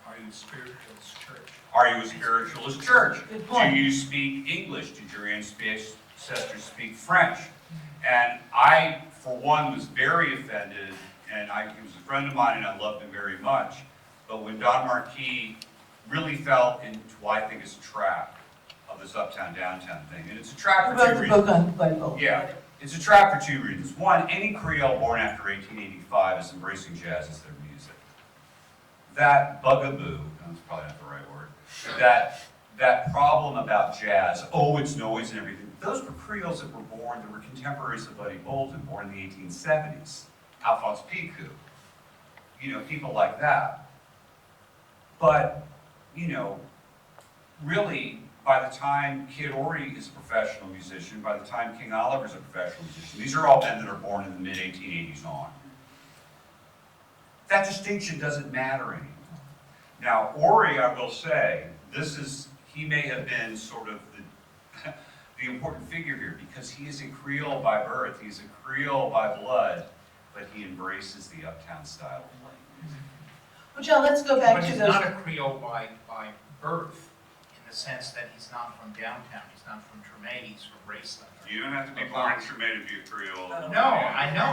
Speaker 2: Are you a spiritualist church?
Speaker 3: Are you a spiritualist church?
Speaker 1: Good
Speaker 3: Do
Speaker 1: point.
Speaker 3: you speak English? Did your ancestors speak French? And I, for one, was very offended, and he was a friend of mine and I loved him very much, but when Don Marquis really fell into what I think is a trap of this uptown, downtown thing, and it's a trap
Speaker 1: Who
Speaker 3: for two
Speaker 1: wrote the
Speaker 3: reasons.
Speaker 1: book on Buddy Bolden?
Speaker 3: Yeah, it's a trap for two reasons. One, any Creole born after 1885 is embracing jazz as their music. That bugaboo, that's probably not the right word, that that problem about jazz, oh, it's noise and everything, those were Creoles that were born, that were contemporaries of Buddy Bolden, born in the 1870s. Alphonse Picou, you know, people like that. But, you know, really, by the time Kid Ory is a professional musician, by the time King Oliver's a professional musician, these are all men that are born in the mid-1880s on. That distinction doesn't matter anymore. Now, Ory, I will say, he may have been sort of the important figure here, because he is a Creole by birth, he's a Creole by blood, but he embraces the uptown style of playing.
Speaker 1: Well, John, let's go back
Speaker 2: But
Speaker 1: to
Speaker 2: he's
Speaker 1: those.
Speaker 2: not a Creole by birth, in the sense that he's not from downtown, he's not from Treme, he's from Raceland.
Speaker 3: You don't have to be born in Treme to be a Creole.
Speaker 2: No, I know,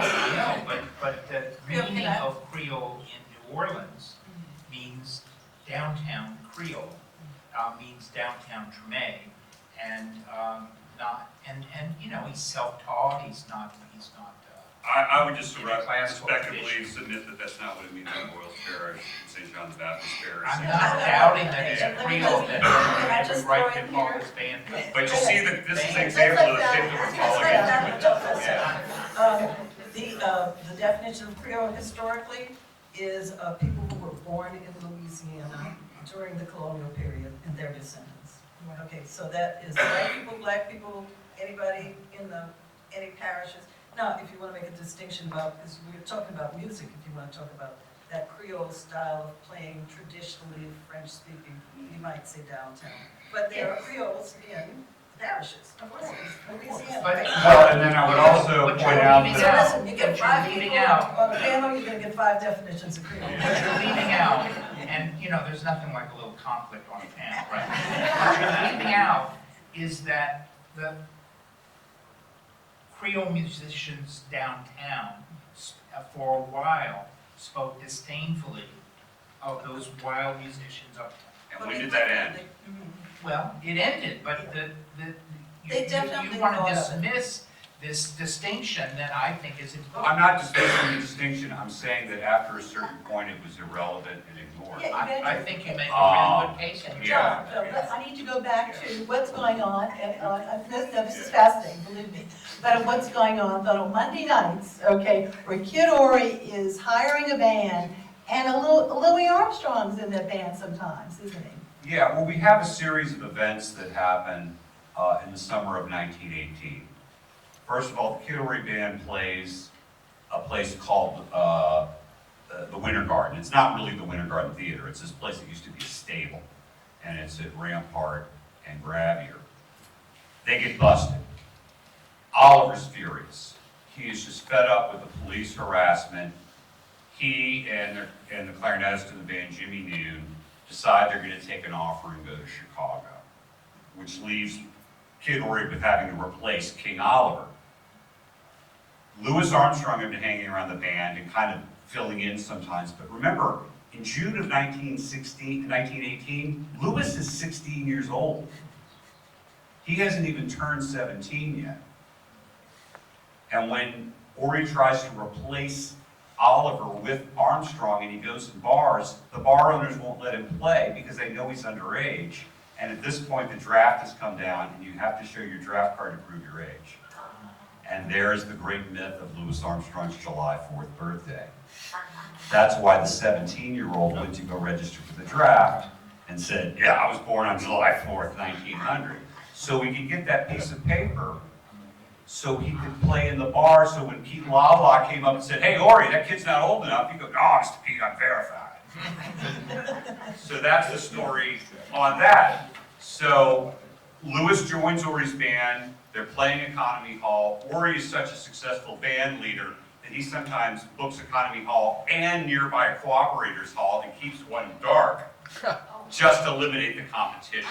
Speaker 2: but the
Speaker 4: Creole,
Speaker 2: meaning
Speaker 4: can I-
Speaker 2: of Creole in New Orleans means downtown Creole, means downtown Treme, and you know, he's self-taught, he's not
Speaker 3: I would just
Speaker 2: In a classical
Speaker 3: respectably
Speaker 2: tradition.
Speaker 3: submit that that's not what it means in Boyles Parish, St. John the Baptist Parish.
Speaker 2: I'm not doubting that he's a
Speaker 4: Let me
Speaker 2: Creole,
Speaker 4: just-
Speaker 2: that
Speaker 4: can I
Speaker 2: every
Speaker 4: just
Speaker 2: right
Speaker 4: throw
Speaker 2: to
Speaker 4: in
Speaker 2: call
Speaker 4: here?
Speaker 2: his band.
Speaker 3: But you see that this is an
Speaker 2: Let's
Speaker 3: example of the
Speaker 1: let
Speaker 3: thing that we're falling
Speaker 4: Let's
Speaker 3: into.
Speaker 4: The definition of Creole historically is people who were born in Louisiana during the colonial period and their descendants. Okay, so that is white people, black people, anybody in any parishes. Now, if you want to make a distinction about, because we were talking about music, if you want to talk about that Creole style of playing traditionally French speaking, you might say downtown. But there are Creoles in parishes, of course, Louisiana.
Speaker 2: But-
Speaker 4: right?
Speaker 3: Well, and then I would also
Speaker 2: But
Speaker 3: point
Speaker 2: you're
Speaker 3: out
Speaker 2: leaving
Speaker 4: So
Speaker 3: that,
Speaker 4: listen, you get
Speaker 2: But you're
Speaker 4: five
Speaker 2: leaving
Speaker 4: people
Speaker 2: out.
Speaker 4: on the panel, you're gonna get 5 definitions of Creole.
Speaker 2: What you're leaving out, and you know, there's nothing like a little conflict on a panel, right? What you're leaving out is that the Creole musicians downtown, for a while, spoke disdainfully of those wild musicians uptown.
Speaker 3: and when did that end?
Speaker 2: Well, it ended, but
Speaker 4: They definitely
Speaker 2: you want
Speaker 4: thought
Speaker 2: to
Speaker 4: of it.
Speaker 2: dismiss this distinction that I think is important.
Speaker 3: I'm not dismissing the distinction, I'm saying that after a certain point, it was irrelevant and ignored.
Speaker 1: Yeah.
Speaker 2: I think you make a really good case. in your
Speaker 3: Yeah.
Speaker 2: argument.
Speaker 1: I need to go back to what's going on, and this is fascinating, believe me, but what's going on, that on Monday nights, okay, where Kid Ory is hiring a band, and Louis Armstrong's in that band sometimes, isn't he?
Speaker 3: Yeah, well, we have a series of events that happen in the summer of 1918. First of all, the Kid Ory Band plays a place called the Winter Garden. It's not really the Winter Garden Theater. It's this place that used to be a stable, and it's at Rampart and Gravier. They get busted. Oliver's furious. He is just fed up with the police harassment. He and the clarinetist in the band, Jimmy Noon, decide they're going to take an offer and go to Chicago, which leaves Kid Ory with having to replace King Oliver. Louis Armstrong had been hanging around the band and kind of filling in sometimes, but remember, in June of 1918, Louis is 16 years old. He hasn't even turned 17 yet. And when Ory tries to replace Oliver with Armstrong and he goes to bars, the bar owners won't let him play because they know he's underage. And at this point, the draft has come down and you have to show your draft card to prove your age. And there's the great myth of Louis Armstrong's July 4th birthday. That's why the 17-year-old went to go register for the draft and said, yeah, I was born on July 4th, 1900. So he could get that piece of paper so he could play in the bar. So when Pete Lala came up and said, hey, Ory, that kid's not old enough, he goes, no, Mr. Pete, I'm verified. So that's the story on that. So Louis joins Ory's band. They're playing Economy Hall. Ory is such a successful band leader that he sometimes books Economy Hall and nearby Cooperators Hall and keeps one dark just to eliminate the competition.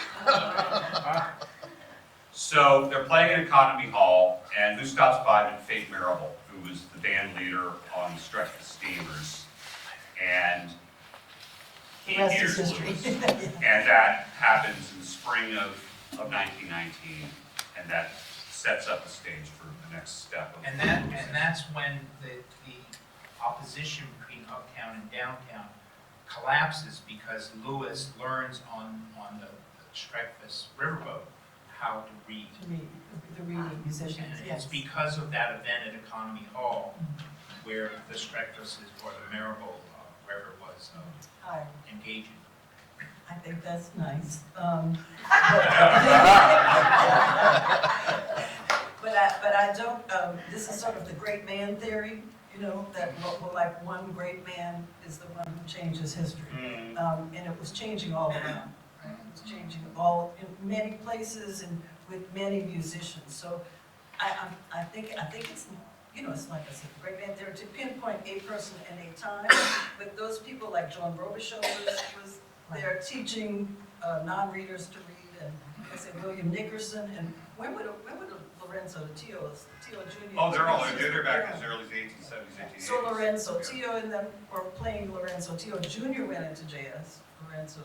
Speaker 3: So they're playing at Economy Hall, and who stops by but Fate Marable, who was the band leader on the stretch of the Steamers, and he
Speaker 1: The rest
Speaker 3: hears
Speaker 1: is history.
Speaker 3: Louis. And that happens in the spring of 1919, and that sets up the stage for the next step.
Speaker 2: And that's when the opposition between uptown and downtown collapses, because Louis learns on the Streckfus Riverboat, how to read.
Speaker 4: To me, the reading musicians,
Speaker 2: And it's
Speaker 4: yes.
Speaker 2: because of that event at Economy Hall where the Streckfuses or the Marable, wherever it was,
Speaker 4: Hi.
Speaker 2: engaging.
Speaker 4: I think that's nice. But I don't, this is sort of the great man theory, you know, that like one great man is the one who changes history. And it was changing all around, right? It was changing all, in many places and with many musicians. So I think it's, you know, it's like I said, great man theory to pinpoint a person and a time, but those people like John Robichaud was there teaching non-readers to read, and like I said, William Nickerson, and when would Lorenzo, Tio Jr.
Speaker 3: Oh, they're all they're back in the early 1870s, 1880s.
Speaker 4: So Lorenzo, Tio and them were playing Lorenzo. Tio Jr. went into jazz, Lorenzo,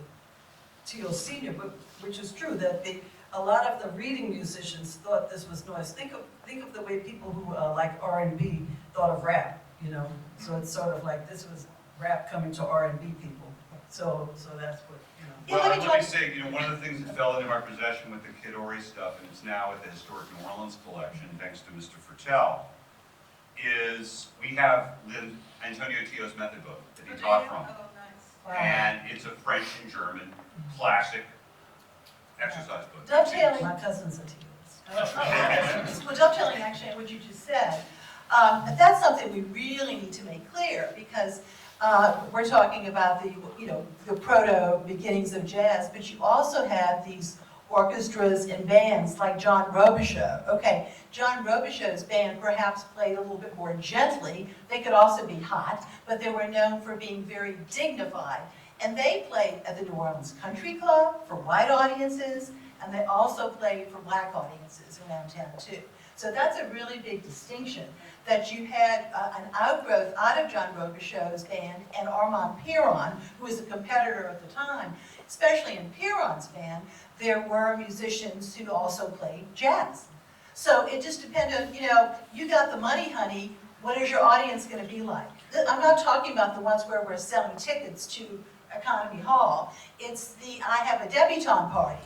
Speaker 4: Tio Sr., but which is true, that a lot of the reading musicians thought this was noise. Think of the way people who like R&B thought of rap, you know? So it's sort of like this was rap coming to R&B people. So that's what, you know.
Speaker 1: Yeah,
Speaker 3: Well,
Speaker 1: let
Speaker 3: let
Speaker 1: me
Speaker 3: me say, you know, one of the things that fell into my possession with the Kid Ory stuff, and it's now at the Historic New Orleans collection, thanks to Mr. Fertel, is we have Antonio Tio's method book that he taught from.
Speaker 4: Oh, nice.
Speaker 3: And it's a French and German classic exercise book.
Speaker 1: Dovetailing.
Speaker 4: My cousin's a Tio's.
Speaker 1: Well, dovetailing actually on what you just said, that's something we really need to make clear, because we're talking about the proto beginnings of jazz, but you also have these orchestras and bands like John Robichaud. Okay, John Robichaud's band perhaps played a little bit more gently. They could also be hot, but they were known for being very dignified. And they played at the New Orleans Country Club for white audiences, and they also played for black audiences around town too. So that's a really big distinction, that you had an outgrowth out of John Robichaud's band and Armand Piron, who was a competitor at the time. Especially in Piron's band, there were musicians who also played jazz. So it just depended, you got the money, honey, what is your audience going to be like? I'm not talking about the ones where we're selling tickets to Economy Hall. It's I have a debutante party,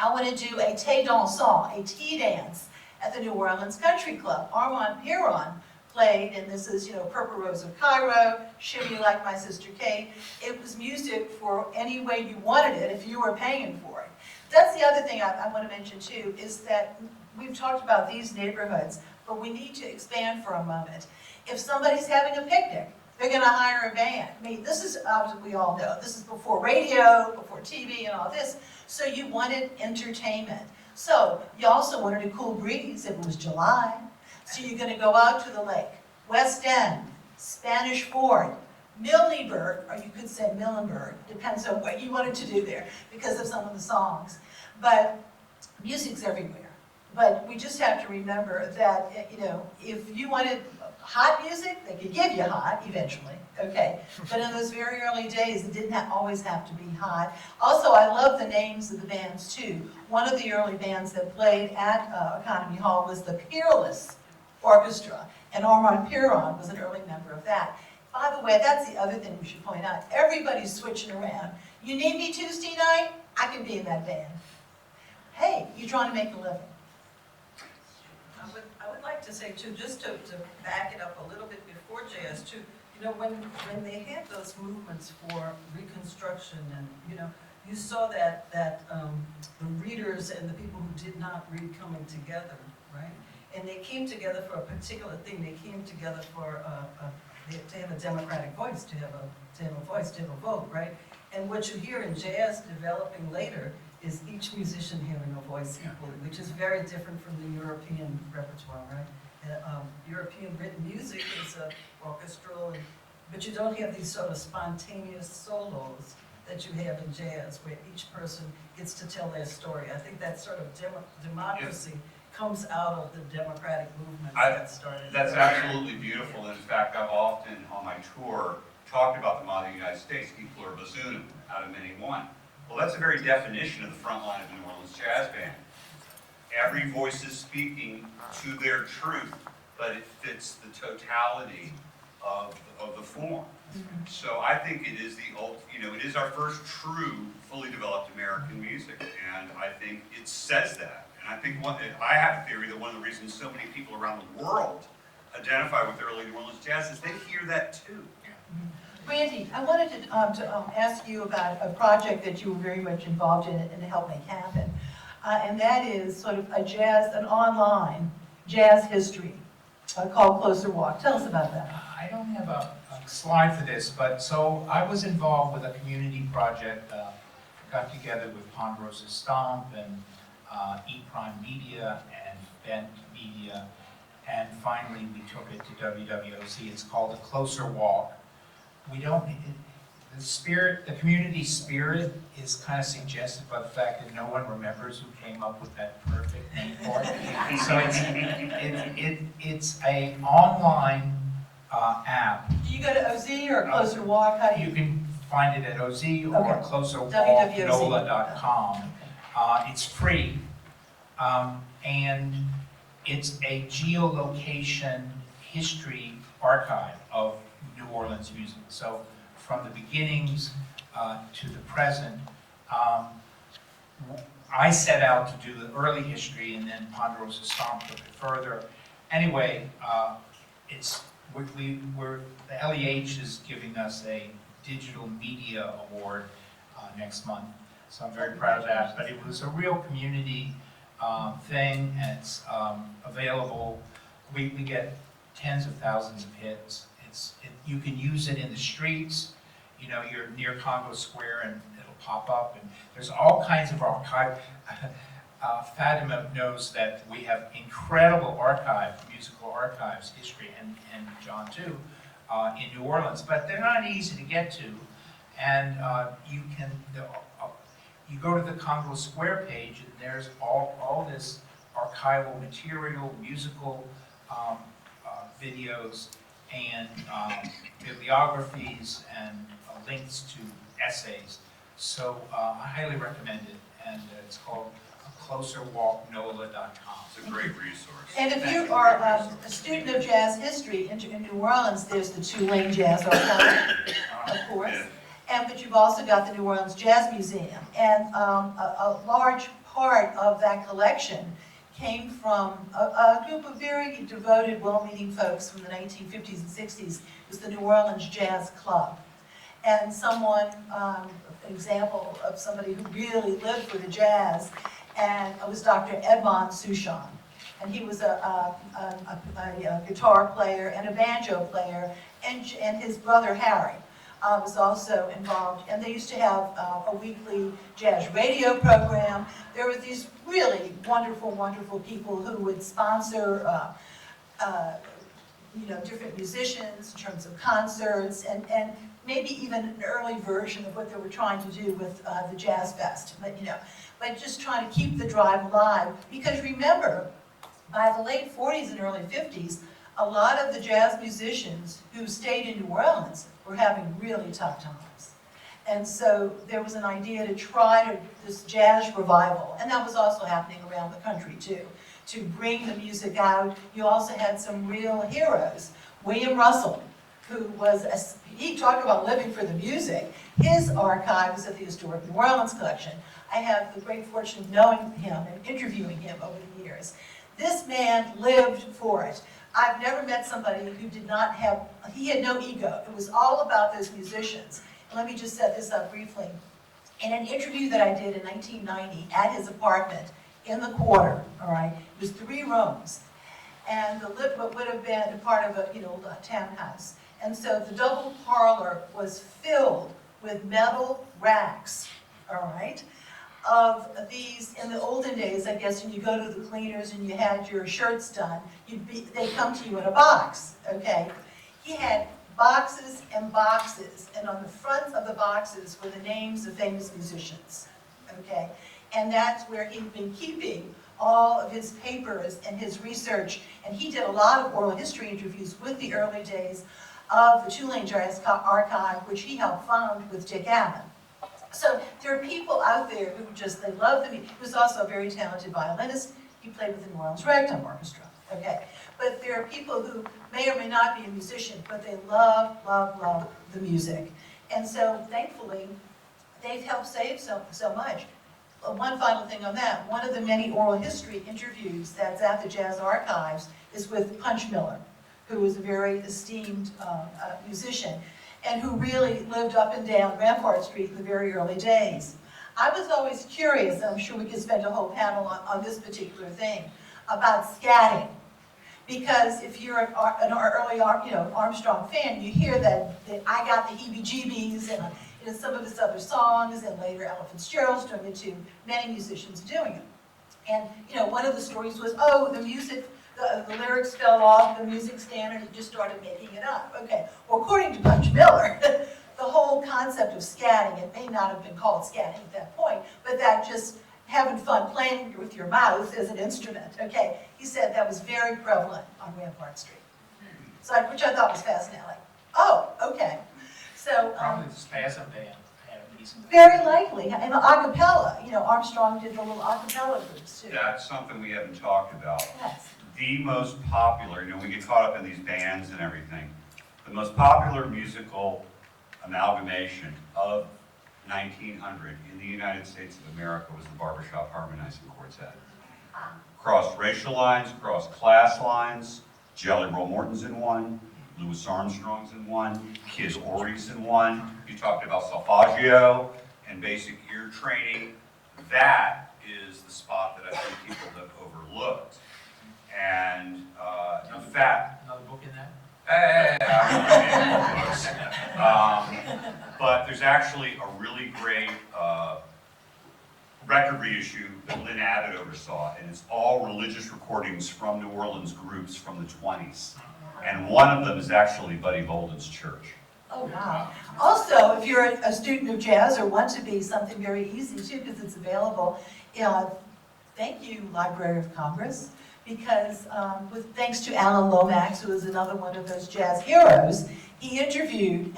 Speaker 1: I want to do a thé dansant, a tea dance at the New Orleans Country Club. Armand Piron played, and this is, Purple Rose of Cairo, Shimmy Like My Sister Kate. It was music for any way you wanted it if you were paying for it. That's the other thing I want to mention too, is that we've talked about these neighborhoods, but we need to expand for a moment. If somebody's having a picnic, they're going to hire a band. I mean, this is, we all know, this is before radio, before TV and all this, so you wanted entertainment. So you also wanted a cool breeze if it was July. So you're going to go out to the lake, West End, Spanish Fort, Milneburg, or you could say Millenburg, depends on what you wanted to do there because of some of the songs. But music's everywhere. But we just have to remember that, if you wanted hot music, they could give you hot eventually, okay? But in those very early days, it didn't always have to be hot. Also, I love the names of the bands too. One of the early bands that played at Economy Hall was the Peerless Orchestra, and Armand Piron was an early member of that. By the way, that's the other thing we should point out. Everybody's switching around. You need me Tuesday night? I can be in that band. Hey, you're trying to make a living.
Speaker 4: I would like to say too, just to back it up a little bit before jazz too, when they had those movements for Reconstruction, and you saw that the readers and the people who did not read coming together, right? And they came together for a particular thing. They came together for to have a democratic voice, to have a vote, right? And what you hear in jazz developing later is each musician having a voice equally, which is very different from the European repertoire, right? European written music is orchestral, but you don't have these sort of spontaneous solos that you have in jazz, where each person gets to tell their story. I think that sort of democracy comes out of the democratic movements that started.
Speaker 3: That's absolutely beautiful. In fact, I've often, on my tour, talked about the modern United States, E pluribus out of many one. Well, that's the very definition of the front line of the New Orleans Jazz Band. Every voice is speaking to their truth, but it fits the totality of the form. So I think it is it is our first true, fully developed American music, and I think it says that. And I think I have a theory that one of the reasons so many people around the world identify with early New Orleans jazz is they hear that too.
Speaker 1: Randy, I wanted to ask you about a project that you were very much involved in and helped make happen. And that is sort of an online jazz history called Closer Walk. Tell us about that.
Speaker 2: I don't have a slide for this, but so I was involved with a community project, got together with Ponderosa Stomp and E-Prime Media and Bent Media, and finally we took it to WWOC. It's called A Closer Walk. The community spirit is kind of suggested by the fact that no one remembers who came up with that perfect name for it. So it's a online app.
Speaker 1: Do you go to OZ or Closer Walk? How do
Speaker 2: You can find it at OZ or
Speaker 1: Okay.
Speaker 2: closerwalknola.com. It's free, and it's a geolocation history archive of New Orleans music. So from the beginnings to the present, I set out to do the early history, and then Ponderosa Stomp took it further. Anyway, the LEH is giving us a digital media award next month, so I'm very proud of that. But it was a real community thing, and it's available. We get tens of thousands of hits. You can use it in the streets. You're near Congo Square and it'll pop up, and there's all kinds of archive. Fatima knows that we have incredible musical archives, history, and John too, in New Orleans, but they're not easy to get to. And you go to the Congo Square page, and there's all this archival material, musical videos, and bibliographies, and links to essays. So I highly recommend it, and it's called closerwalknola.com.
Speaker 3: It's a great resource.
Speaker 1: And if you are a student of jazz history in New Orleans, there's the Tulane Jazz Archive, of course. But you've also got the New Orleans Jazz Museum. And a large part of that collection came from a group of very devoted, well-meaning folks from the 1950s and 60s. It was the New Orleans Jazz Club. And an example of somebody who really lived for the jazz, and it was Dr. Edmond Souchon. And he was a guitar player and a banjo player, and his brother Harry was also involved. And they used to have a weekly jazz radio program. There were these really wonderful, wonderful people who would sponsor different musicians in terms of concerts, and maybe even an early version of what they were trying to do with the Jazz Fest. But just trying to keep the drive alive. Because remember, by the late 40s and early 50s, a lot of the jazz musicians who stayed in New Orleans were having really tough times. And so there was an idea to try this jazz revival, and that was also happening around the country too, to bring the music out. You also had some real heroes. William Russell, who he talked about living for the music. His archive is at the Historic New Orleans Collection. I have the great fortune of knowing him and interviewing him over the years. This man lived for it. I've never met somebody who he had no ego. It was all about those musicians. And let me just set this up briefly. In an interview that I did in 1990 at his apartment in the Quarter, all right, it was 3 rooms, and what would have been part of a townhouse. And so the double parlor was filled with metal racks, all right, of these. In the olden days, I guess, when you go to the cleaners and you had your shirts done, they'd come to you in a box, okay? He had boxes and boxes, and on the front of the boxes were the names of famous musicians, okay? And that's where he'd been keeping all of his papers and his research, and he did a lot of oral history interviews with the early days of the Tulane Jazz Archive, which he helped found with Dick Allen. So there are people out there who they love the music. He was also a very talented violinist. He played with the New Orleans Ragtime Orchestra. okay? But there are people who may or may not be a musician, but they love, love, love the music. And so thankfully, they've helped save so much. One final thing on that, one of the many oral history interviews that's at the Jazz Archives is with Punch Miller, who was a very esteemed musician, and who really lived up and down Rampart Street in the very early days. I was always curious, and I'm sure we could spend a whole panel on this particular thing, about scatting. Because if you're an early Armstrong fan, you hear that I got the heebie-jeebies and some of his other songs, and later Ella Fitzgerald's doing it too, many musicians doing it. And one of the stories was, oh, the music, the lyrics fell off the music stand and he just started making it up. Okay, well, according to Punch Miller, the whole concept of scatting, it may not have been called scatting at that point, but that just having fun playing with your mouth as an instrument, okay? He said that was very prevalent on Rampart Street. So, which I thought was fascinating. Like, oh, okay. So,
Speaker 2: Probably the Spasm Band had a decent.
Speaker 1: very likely, and a cappella, Armstrong did the little a cappella groups too.
Speaker 3: That's something we haven't talked about.
Speaker 1: Yes.
Speaker 3: The most popular, we get caught up in these bands and everything. The most popular musical amalgamation of 1900 in the United States of America was the Barbershop Harmonizing Quartet. Crossed racial lines, crossed class lines, Jelly Roll Morton's in one, Louis Armstrong's in one, Kid Ory's in one. You talked about solfeggio and basic ear training. That is the spot that I think people have overlooked. And in fact,
Speaker 2: Another book in that?
Speaker 3: But there's actually a really great record reissue that Lynn Abbott oversaw, and it's all religious recordings from New Orleans groups from the 20s. And one of them is actually Buddy Bolden's church.
Speaker 1: Oh, wow. Also, if you're a student of jazz or want to be, something very easy too, because it's available, thank you, Library of Congress, because thanks to Alan Lomax, who is another one of those jazz heroes, he interviewed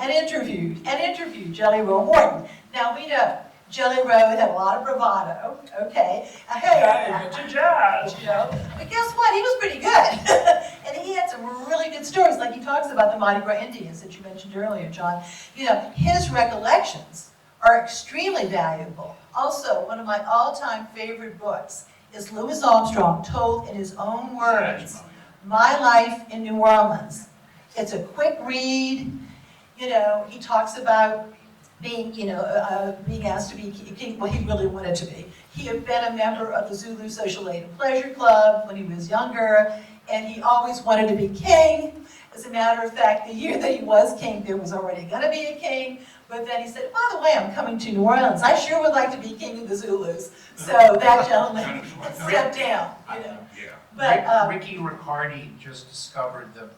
Speaker 1: Jelly Roll Morton. Now we know Jelly Roll had a lot of bravado, okay? Hey, I'm into jazz, But guess what? He was pretty good. And he had some really good stories, like he talks about the Mardi Gras Indians that you mentioned earlier, John. His recollections are extremely valuable. Also, one of my all-time favorite books is Louis Armstrong told in his own words, My Life in New Orleans. It's a quick read. He talks about being asked to be king. Well, he really wanted to be. He had been a member of the Zulu Social Aid and Pleasure Club when he was younger, and he always wanted to be king. As a matter of fact, the year that he was king, there was already going to be a king, but then he said, by the way, I'm coming to New Orleans. I sure would like to be king of the Zulus. So that gentleman stepped down,
Speaker 3: Yeah.
Speaker 1: But,
Speaker 2: Ricky Riccardi just discovered the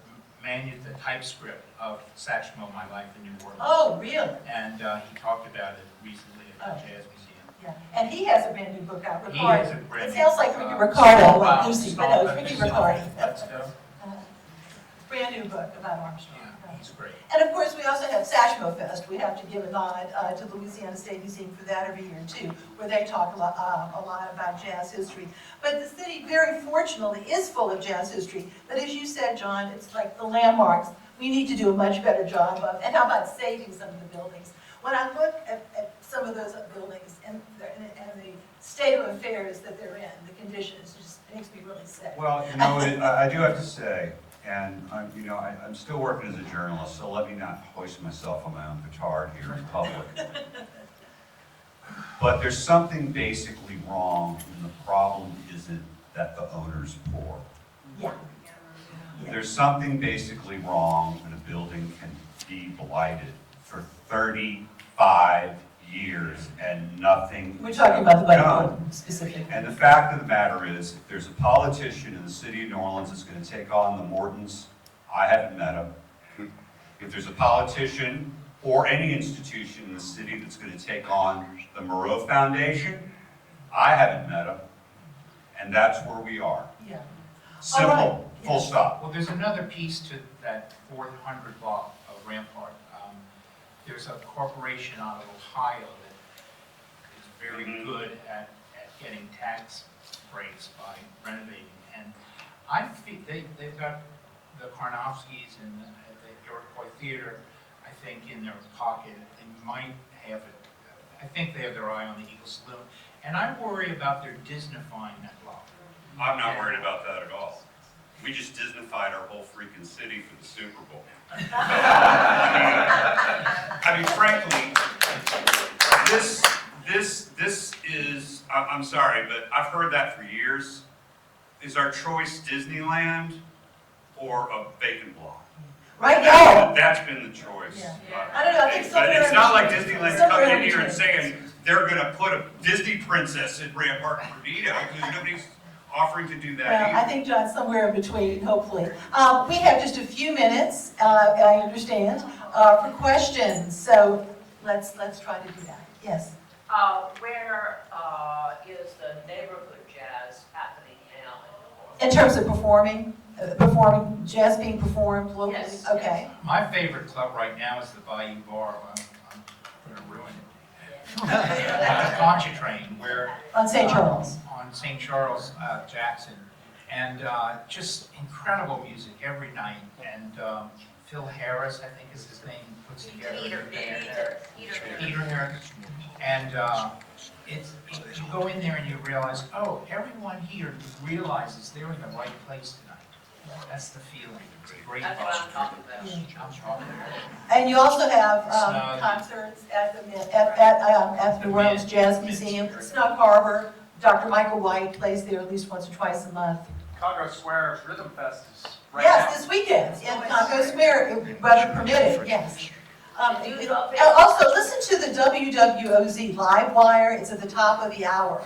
Speaker 2: typescript of Satchmo, My Life in New Orleans.
Speaker 1: oh, really?
Speaker 2: And he talked about it recently at the Jazz Museum.
Speaker 1: Yeah. And he has a brand new book out,
Speaker 2: He
Speaker 1: Ricardo.
Speaker 2: has a brand
Speaker 1: It
Speaker 2: new
Speaker 1: sounds like
Speaker 2: book,
Speaker 1: Ricky Ricardo, like
Speaker 2: Stop,
Speaker 1: Lucy, but no, it's
Speaker 2: Stop,
Speaker 1: Ricky
Speaker 2: Stop,
Speaker 1: Ricardi.
Speaker 2: Let's go.
Speaker 1: Brand new book about Armstrong.
Speaker 2: Yeah, he's great.
Speaker 1: And of course, we also have Satchmo Fest. We have to give a nod to the Louisiana State Museum for that every year too, where they talk a lot about jazz history. But the city, very fortunately, is full of jazz history. But as you said, John, it's like the landmarks. We need to do a much better job of, and how about saving some of the buildings? When I look at some of those buildings and the state of affairs that they're in, the conditions, it just makes me really sick.
Speaker 3: Well, I do have to say, and I'm still working as a journalist, so let me not hoist myself on my own petard here in public. But there's something basically wrong, and the problem isn't that the owner's poor.
Speaker 1: Yeah.
Speaker 3: There's something basically wrong when a building can be blighted for 35 years and nothing.
Speaker 1: We're talking about the Buddy
Speaker 3: done.
Speaker 1: Bolden specifically.
Speaker 3: And the fact of the matter is, if there's a politician in the city of New Orleans that's going to take on the Mortons, I haven't met him. If there's a politician or any institution in the city that's going to take on the Moreau Foundation, I haven't met him. And that's where we are.
Speaker 1: Yeah.
Speaker 3: Simple,
Speaker 1: All right.
Speaker 3: full stop.
Speaker 2: Well, there's another piece to that 400 block of Rampart. There's a corporation out of Ohio that is very good at getting tax breaks by renovating. And they've got the Karnofskis and the Iroquois Theater, I think, in their pocket. They might have it. I think they have their eye on the Eagle Saloon. And I worry about their Disneyfying that club.
Speaker 3: I'm not worried about that at all. We just Disneyfied our whole freaking city for the Super Bowl. I mean, frankly, this is, I'm sorry, but I've heard that for years. Is our choice Disneyland or a bacon block?
Speaker 1: Right now,
Speaker 3: That's been the choice.
Speaker 1: Yeah. I don't know, I think
Speaker 3: But
Speaker 1: somewhere
Speaker 3: it's
Speaker 1: in
Speaker 3: not like
Speaker 1: between.
Speaker 3: Disneyland's
Speaker 1: Somewhere
Speaker 3: coming in
Speaker 1: in
Speaker 3: here and
Speaker 1: between.
Speaker 3: saying they're gonna put a Disney princess in Rampart and Perdido, because nobody's offering to do that
Speaker 1: well, I
Speaker 3: either.
Speaker 1: think John's somewhere in between, hopefully. We have just a few minutes, I understand, for questions, so let's try to do that. Yes?
Speaker 5: Where is the neighborhood jazz happening now
Speaker 1: In terms of performing, jazz being performed locally?
Speaker 5: Yes.
Speaker 1: Okay.
Speaker 2: My favorite club right now is the Bayou Bar. I'm going to ruin it. Treme, where
Speaker 1: On St. Charles?
Speaker 2: on St. Charles, Jackson, and just incredible music every night. And Phil Harris, I think is his name, puts together a new band. Peter Harris. And you go in there and you realize, oh, everyone here realizes they're in the right place tonight. That's the feeling. It's a great
Speaker 5: That's what I'm
Speaker 2: vibe.
Speaker 5: talking about.
Speaker 2: I'm talking about.
Speaker 1: And you also have
Speaker 2: Snug.
Speaker 1: concerts at the New Orleans Jazz Museum, Snug Harbor. Dr. Michael White plays there at least once or twice a month.
Speaker 6: Congo Square Rhythm Fest is right now.
Speaker 1: Yes, this weekend in Congo Square, weather permitted, yes.
Speaker 5: Did you drop in?
Speaker 1: Also, listen to the WWOZ Live Wire. It's at the top of the hour.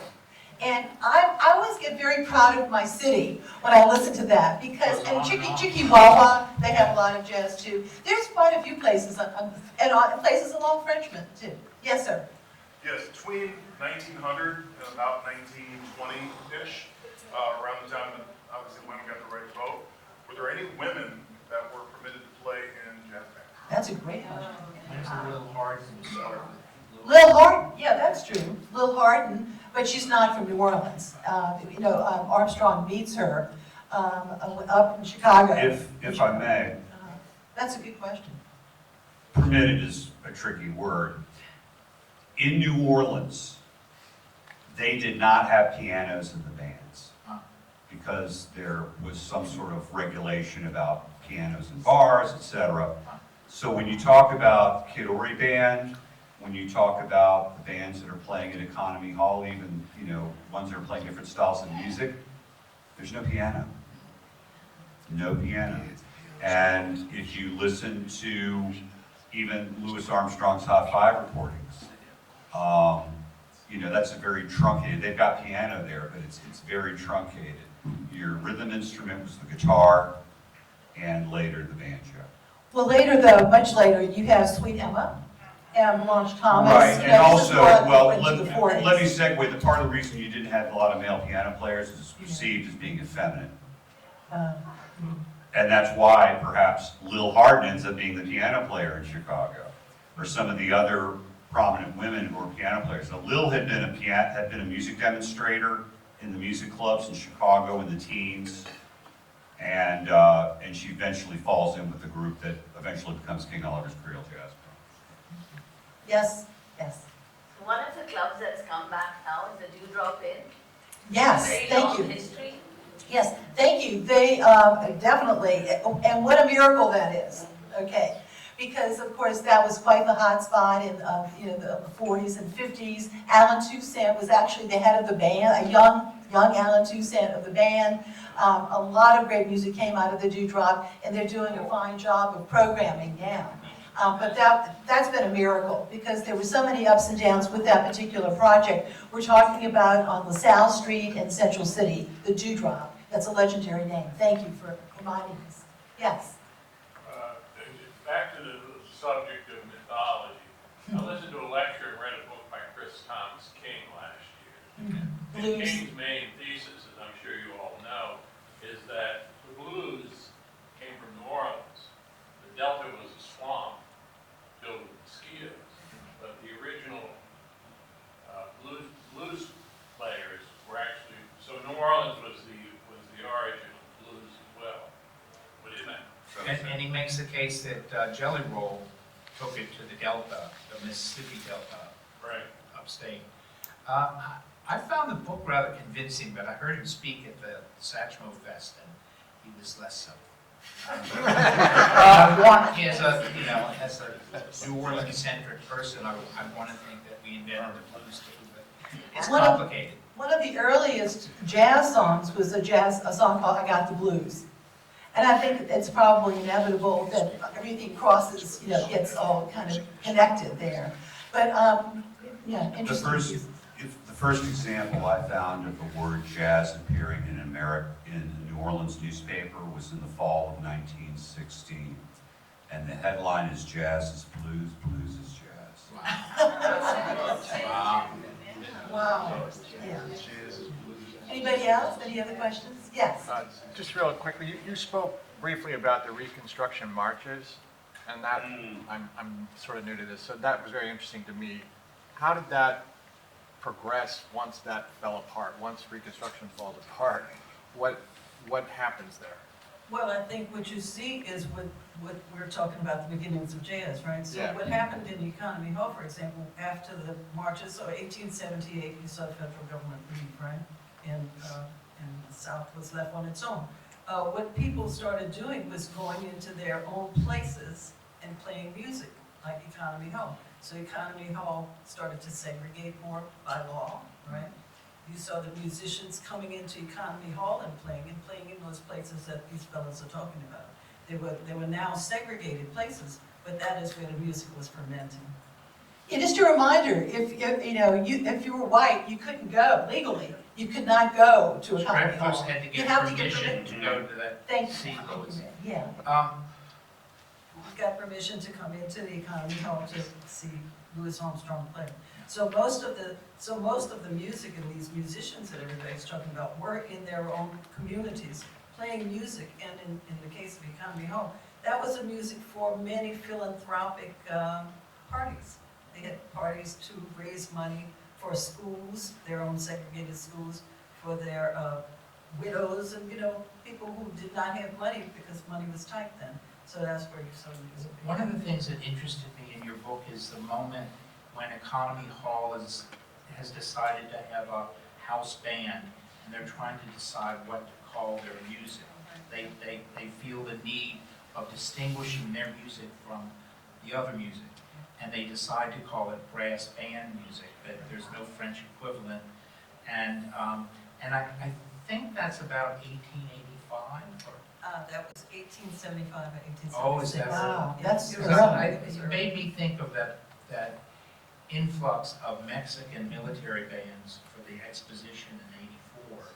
Speaker 1: And I always get very proud of my city when I listen to that because, and Chicky Wawa, they have a lot of jazz too. There's quite a few places, and places along Frenchman too. Yes, sir.
Speaker 7: Yes, between 1900 and about 1920-ish, around the time that obviously women got the right to vote, were there any women that were permitted to play in jazz bands?
Speaker 1: That's a great one.
Speaker 2: There's a little hard to start with.
Speaker 1: Lil Hardin, yeah, that's true. Lil Hardin, but she's not from New Orleans. Armstrong meets her up in Chicago.
Speaker 3: If I may,
Speaker 1: That's a good question.
Speaker 3: permitted is a tricky word. In New Orleans, they did not have pianos in the bands because there was some sort of regulation about pianos in bars, etc. So when you talk about Kid Ory Band, when you talk about the bands that are playing at Economy Hall, even, ones that are playing different styles of music, there's no piano. No piano. And if you listen to even Louis Armstrong's Hot 5 recordings, that's a very truncated, they've got piano there, but it's very truncated. Your rhythm instrument was the guitar, and later the banjo.
Speaker 1: Well, later though, much later, you have Sweet Emma and Blanche Thomas.
Speaker 3: Right,
Speaker 1: You
Speaker 3: and
Speaker 1: know, this is
Speaker 3: also,
Speaker 1: more
Speaker 3: well,
Speaker 1: into the 40s.
Speaker 3: let me segue, the part of the reason you didn't have a lot of male piano players is perceived as being effeminate. And that's why perhaps Lil Hardin ends up being the piano player in Chicago, or some of the other prominent women who were piano players. Now, Lil had been a music demonstrator in the music clubs in Chicago in the teens, and she eventually falls in with the group that eventually becomes King Oliver's Creole Jazz Band.
Speaker 1: Yes.
Speaker 5: One of the clubs that's come back now is the Dewdrop Inn.
Speaker 1: Yes,
Speaker 5: Very
Speaker 1: thank
Speaker 5: long
Speaker 1: you.
Speaker 5: history.
Speaker 1: Yes, thank you. They definitely, and what a miracle that is. Okay, because of course that was quite the hot spot in the 40s and 50s. Alan Toussaint was actually the head of the band, a young Alan Toussaint of the band. A lot of great music came out of the Dewdrop, and they're doing a fine job of programming now. But that's been a miracle because there were so many ups and downs with that particular project. We're talking about on LaSalle Street in Central City, the Dewdrop. That's a legendary name. Thank you for reminding us. Yes.
Speaker 8: Back to the subject of mythology. I listened to a lecture and read a book by Chris Thomas King last year. And
Speaker 1: Blues.
Speaker 8: King's main thesis, as I'm sure you all know, is that the blues came from New Orleans. The Delta was a swamp filled with mosquitoes, but the original blues players were actually, so New Orleans was the origin of blues.
Speaker 2: makes the case that Jelly Roll took it to the Delta, the Mississippi Delta,
Speaker 8: Right.
Speaker 2: upstate. I found the book rather convincing, but I heard him speak at the Satchmo Fest, and he was less so. As a, you know, as a New Orleans-centric person, I want to think that we invented the blues too, but it's
Speaker 1: One of-
Speaker 2: complicated.
Speaker 1: One of the earliest jazz songs was a song called I Got the Blues. And I think it's probably inevitable that everything crosses, you know, gets all kind of connected there. But, yeah,
Speaker 3: The
Speaker 1: interesting.
Speaker 3: first example I found of the word jazz appearing in in the New Orleans newspaper was in the fall of 1916. And the headline is Jazz is Blues, Blues is Jazz.
Speaker 2: Wow.
Speaker 1: Wow. Yeah. Anybody else? Any other questions? Yes.
Speaker 6: Just real quickly, you spoke briefly about the Reconstruction marches, and that, I'm sort of new to this, so that was very interesting to me. How did that progress once that fell apart, once Reconstruction falls apart? What happens there?
Speaker 4: Well, I think what you see is what we're talking about, the beginnings of jazz, right? So
Speaker 6: Yeah.
Speaker 4: what happened in the Economy Hall, for example, after the marches, so 1878, you saw the federal government leave, right? And the South was left on its own. What people started doing was going into their own places and playing music, like Economy Hall. So Economy Hall started to segregate more by law, right? You saw the musicians coming into Economy Hall and playing in those places that these fellows are talking about. They were now segregated places, but that is where the music was fermenting.
Speaker 1: Yeah, just a reminder, if you were white, you couldn't go legally. You could not go to a Economy
Speaker 2: Breakfast
Speaker 1: Hall.
Speaker 2: had to
Speaker 1: You
Speaker 2: get
Speaker 1: have to get
Speaker 2: permission to go to that
Speaker 1: Thank
Speaker 2: St.
Speaker 1: you.
Speaker 2: Louis.
Speaker 1: Yeah.
Speaker 4: You got permission to come into the Economy Hall to see Louis Armstrong play. So most of the music and these musicians that everybody's talking about were in their own communities, playing music. And in the case of Economy Hall, that was the music for many philanthropic parties. They had parties to raise money for schools, their own segregated schools, for their widows and, people who did not have money because money was tight then. So that's where you saw the music.
Speaker 2: One of the things that interested me in your book is the moment when Economy Hall has decided to have a house band, and they're trying to decide what to call their music. They feel the need of distinguishing their music from the other music, and they decide to call it brass band music, but there's no French equivalent. And I think that's about 1885, or
Speaker 4: That was 1875 or 1876.
Speaker 2: Oh, is that
Speaker 1: Wow,
Speaker 4: Yeah,
Speaker 1: that's
Speaker 4: it was-
Speaker 1: early.
Speaker 2: It made me think of that influx of Mexican military bands for the exposition in '84,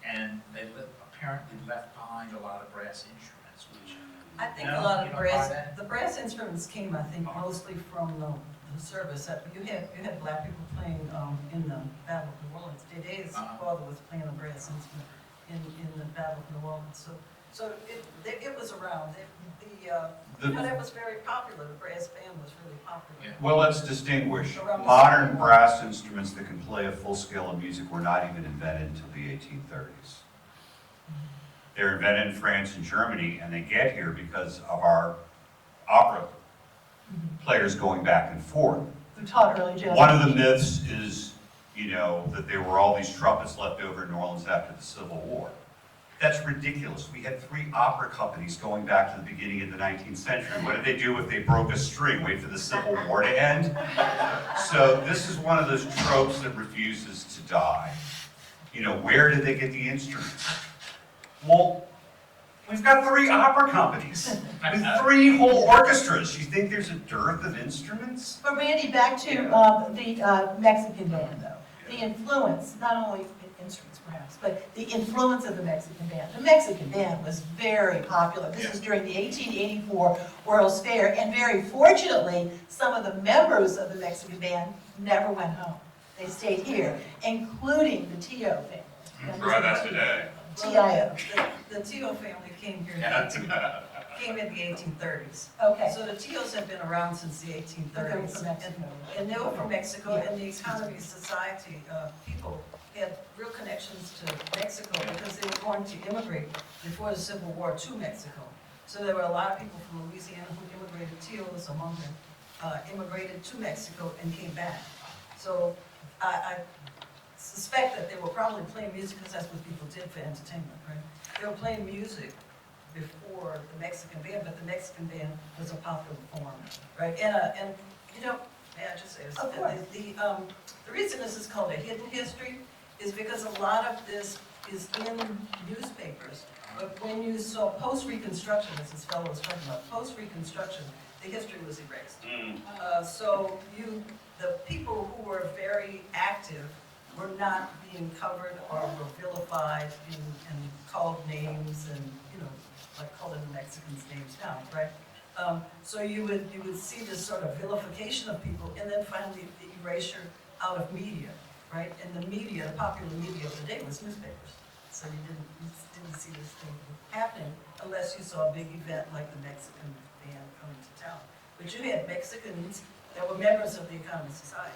Speaker 2: and they apparently left behind a lot of brass instruments, which
Speaker 4: I think
Speaker 2: No,
Speaker 4: a lot
Speaker 2: you
Speaker 4: of
Speaker 2: don't buy
Speaker 4: brass,
Speaker 2: that?
Speaker 4: the brass instruments came, I think, mostly from the service. You had black people playing in the Battle of New Orleans. Dede's father was playing a brass instrument in the Battle of New Orleans. So it was around. That was very popular. The brass band was really popular.
Speaker 2: Yeah.
Speaker 3: Well, let's distinguish. Modern brass instruments that can play a full scale of music were not even invented until the 1830s. They're invented in France and Germany, and they get here because of our opera players going back and forth.
Speaker 1: Who taught early jazz.
Speaker 3: One of the myths is, that there were all these trumpets left over in New Orleans after the Civil War. That's ridiculous. We had 3 opera companies going back to the beginning of the 19th century. What did they do if they broke a string? Wait for the Civil War to end? So this is one of those tropes that refuses to die. Where did they get the instruments? Well, we've got 3 opera companies with 3 whole orchestras. You think there's a dearth of instruments?
Speaker 1: But Randy, back to the Mexican band, though. The influence, not only instruments perhaps, but the influence of the Mexican band. The Mexican band was very popular. This was during the 1884 World's Fair, and very fortunately, some of the members of the Mexican band never went home. They stayed here, including the Tio family. Members of the
Speaker 3: today.
Speaker 1: TIO.
Speaker 4: The Tio family came here came in the 1830s.
Speaker 1: Okay.
Speaker 4: So the Tios have been around since the 1830s.
Speaker 1: But they were from Mexico.
Speaker 4: And they were from Mexico,
Speaker 1: Yeah.
Speaker 4: and the Economy Society people had real connections to Mexico because they were going to immigrate before the Civil War to Mexico. So there were a lot of people from Louisiana who immigrated, Tio was among them, immigrated to Mexico and came back. So I suspect that they were probably playing music because that's what people did for entertainment, right? They were playing music before the Mexican band, but the Mexican band was a popular form, right? And you know, may I just say this?
Speaker 1: Of course.
Speaker 4: The reason this is called a hidden history is because a lot of this is in newspapers. But when you saw post-Reconstruction, as this fellow was talking about, post-Reconstruction, the history was erased. So the people who were very active were not being covered or were vilified and called names and, you know, like calling the Mexicans names now, right? So you would see this sort of vilification of people, and then finally the erasure out of media, right? And the media, the popular media of the day was newspapers. So you didn't see this thing happening unless you saw a big event like the Mexican band coming to town. But you had Mexicans that were members of the Economic Society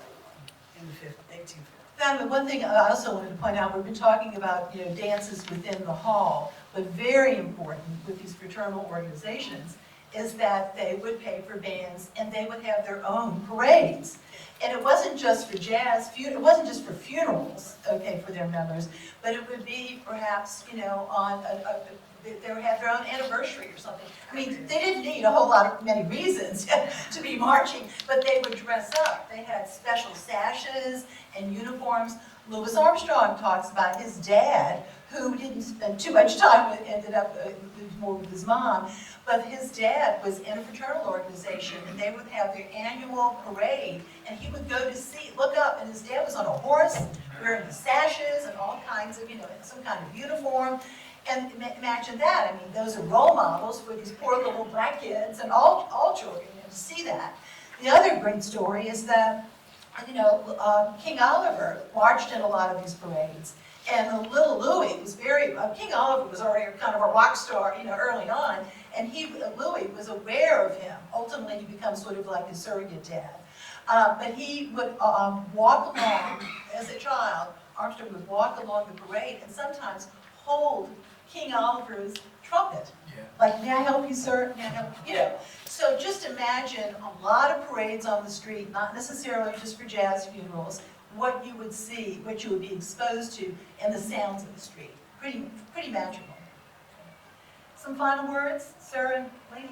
Speaker 4: in the 1850s.
Speaker 1: Fatima, one thing I also wanted to point out, we've been talking about, you know, dances within the hall, but very important with these fraternal organizations is that they would pay for bands and they would have their own parades. And it wasn't just for jazz, it wasn't just for funerals, okay, for their members, but it would be perhaps, you know, on they would have their own anniversary or something. I mean, they didn't need a whole lot of many reasons to be marching, but they would dress up. They had special sashes and uniforms. Louis Armstrong talks about his dad, who didn't spend too much time with, ended up more with his mom, but his dad was in a fraternal organization, and they would have their annual parade, and he would go to see, look up, and his dad was on a horse, wearing the sashes and all kinds of, you know, some kind of uniform. And imagine that. I mean, those are role models for these poor little black kids and all children, you know, to see that. The other great story is that, you know, King Oliver marched in a lot of these parades. And the little Louis was very, King Oliver was already kind of a rock star, you know, early on. And Louis was aware of him. Ultimately, he becomes sort of like his surrogate dad. But he would walk along, as a child, Armstrong would walk along the parade and sometimes hold King Oliver's trumpet.
Speaker 2: Yeah.
Speaker 1: Like, may I help you, sir? May I help you? You know, so just imagine a lot of parades on the street, not necessarily just for jazz funerals, what you would see, what you would be exposed to, and the sounds of the street. Pretty magical. Some final words, sir and lady?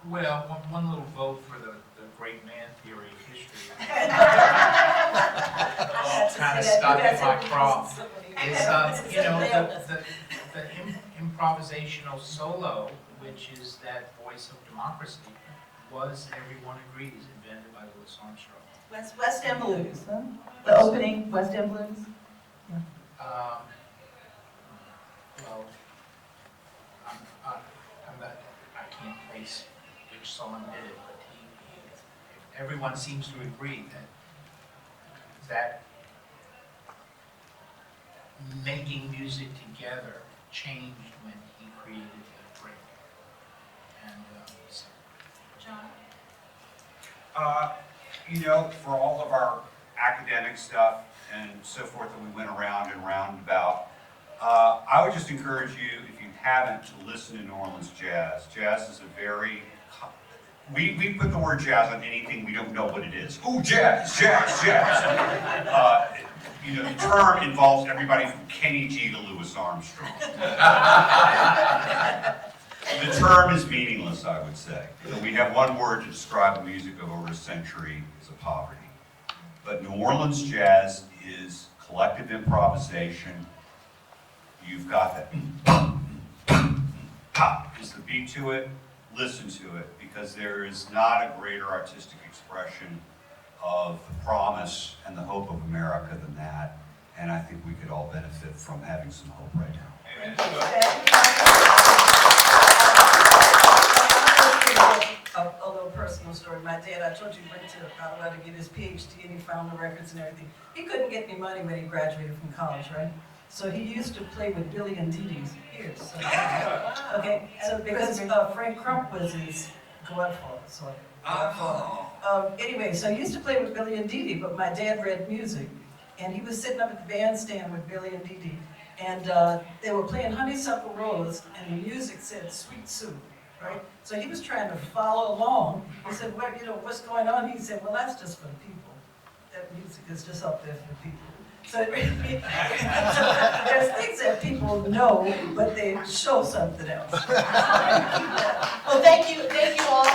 Speaker 2: Well, one little vote for the great man theory of history. Kind of stuck in my craw. Is, you know, the improvisational solo, which is that voice of democracy, was, everyone agrees, invented by Louis Armstrong.
Speaker 1: West End Blues, huh? The opening West End Blues?
Speaker 2: Well, I can't place which song did it, but everyone seems to agree that making music together changed when he created that break. And so.
Speaker 1: John?
Speaker 3: You know, for all of our academic stuff and so forth that we went around and roundabout, I would just encourage you, if you haven't, to listen to New Orleans jazz. Jazz is a very, we put the word jazz on anything we don't know what it is. Ooh, jazz, jazz, jazz. You know, the term involves everybody from Kenny G to Louis Armstrong. The term is meaningless, I would say. So we have one word to describe the music of over a century, is a poverty. But New Orleans jazz is collective improvisation. You've got that pop is the beat to it. Listen to it, because there is not a greater artistic expression of the promise and the hope of America than that. And I think we could all benefit from having some hope right now.
Speaker 4: A little personal story. My dad, I told you, went to Colorado to get his PhD and he found the records and everything. He couldn't get any money when he graduated from college, right? So he used to play with Billy and Dee Dee's ears. So, okay, so because Frank Crump was his godfather, so anyway, so he used to play with Billy and Dee Dee, but my dad read music, and he was sitting up at the bandstand with Billy and Dee Dee, And they were playing Honeysuckle Rose, and the music said Sweet Sue, right? So he was trying to follow along. He said, well, you know, what's going on? He said, well, that's just for the people. That music is just up there for the people. So there's things that people know, but they show something else.
Speaker 1: Well, thank you all.